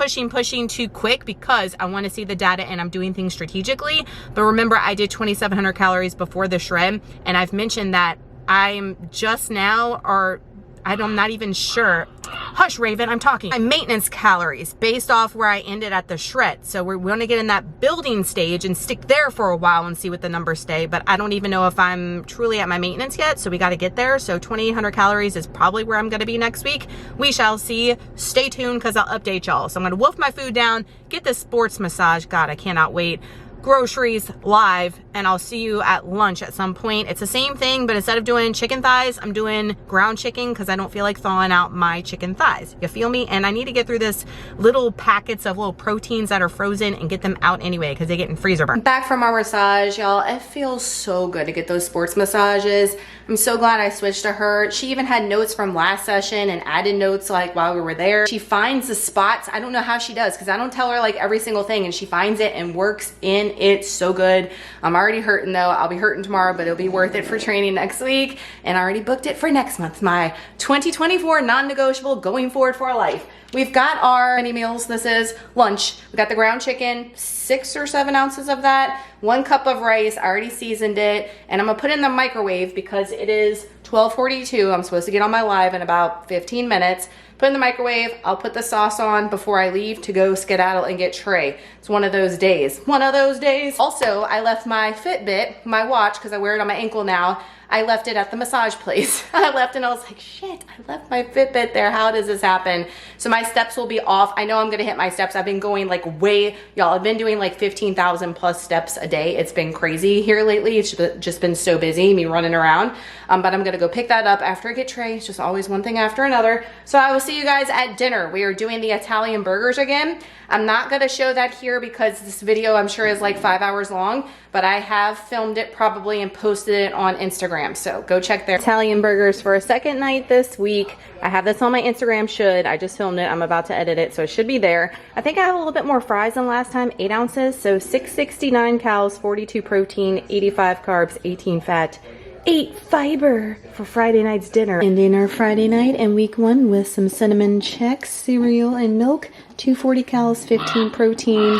too quick because I want to see the data and I'm doing things strategically. But remember, I did 2,700 calories before the shred, and I've mentioned that I'm just now, or I'm not even sure. Hush, Raven, I'm talking. My maintenance calories based off where I ended at the shred. So we're going to get in that building stage and stick there for a while and see what the numbers stay. But I don't even know if I'm truly at my maintenance yet. So we got to get there. So 2,800 calories is probably where I'm going to be next week. We shall see. Stay tuned because I'll update y'all. So I'm going to wolf my food down, get this sports massage. God, I cannot wait. groceries live, and I'll see you at lunch at some point. It's the same thing, but instead of doing chicken thighs, I'm doing ground chicken because I don't feel like thawing out my chicken thighs. You feel me? And I need to get through this little packets of little proteins that are frozen and get them out anyway because they get in freezer burn. Back from our massage, y'all. It feels so good to get those sports massages. I'm so glad I switched to her. She even had notes from last session and added notes like while we were there. She finds the spots. I don't know how she does because I don't tell her like every single thing, and she finds it and works in it so good. I'm already hurting though. I'll be hurting tomorrow, but it'll be worth it for training next week. And I already booked it for next month, my 2024 non-negotiable going forward for life. We've got our mini meals. This is lunch. We got the ground chicken, 6 or 7 ounces of that, 1 cup of rice. I already seasoned it, and I'm gonna put it in the microwave because it is 12:42. I'm supposed to get on my live in about 15 minutes. Put it in the microwave. I'll put the sauce on before I leave to go skedaddle and get Trey. It's one of those days. One of those days. Also, I left my Fitbit, my watch, because I wear it on my ankle now. I left it at the massage place. I left and I was like, shit, I left my Fitbit there. How does this happen? So my steps will be off. I know I'm gonna hit my steps. I've been going like y'all, I've been doing like 15,000 plus steps a day. It's been crazy here lately. It's just been so busy, me running around. But I'm gonna go pick that up after I get Trey. It's just always one thing after another. So I will see you guys at dinner. We are doing the Italian burgers again. I'm not gonna show that here because this video I'm sure is like 5 hours long, but I have filmed it probably and posted it on Instagram. So go check there. Italian burgers for a second night this week. I have this on my Instagram, I just filmed it. I'm about to edit it, so it should be there. I think I have a little bit more fries than last time, 8 ounces. So 669 calories, 42 protein, 85 carbs, 18 fat, 8 fiber for Friday night's dinner. Ending our Friday night and week 1 with some cinnamon checks, cereal and milk, 240 calories, 15 protein,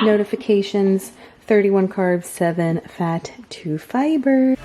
notifications, 31 carbs, 7 fat, 2 fiber.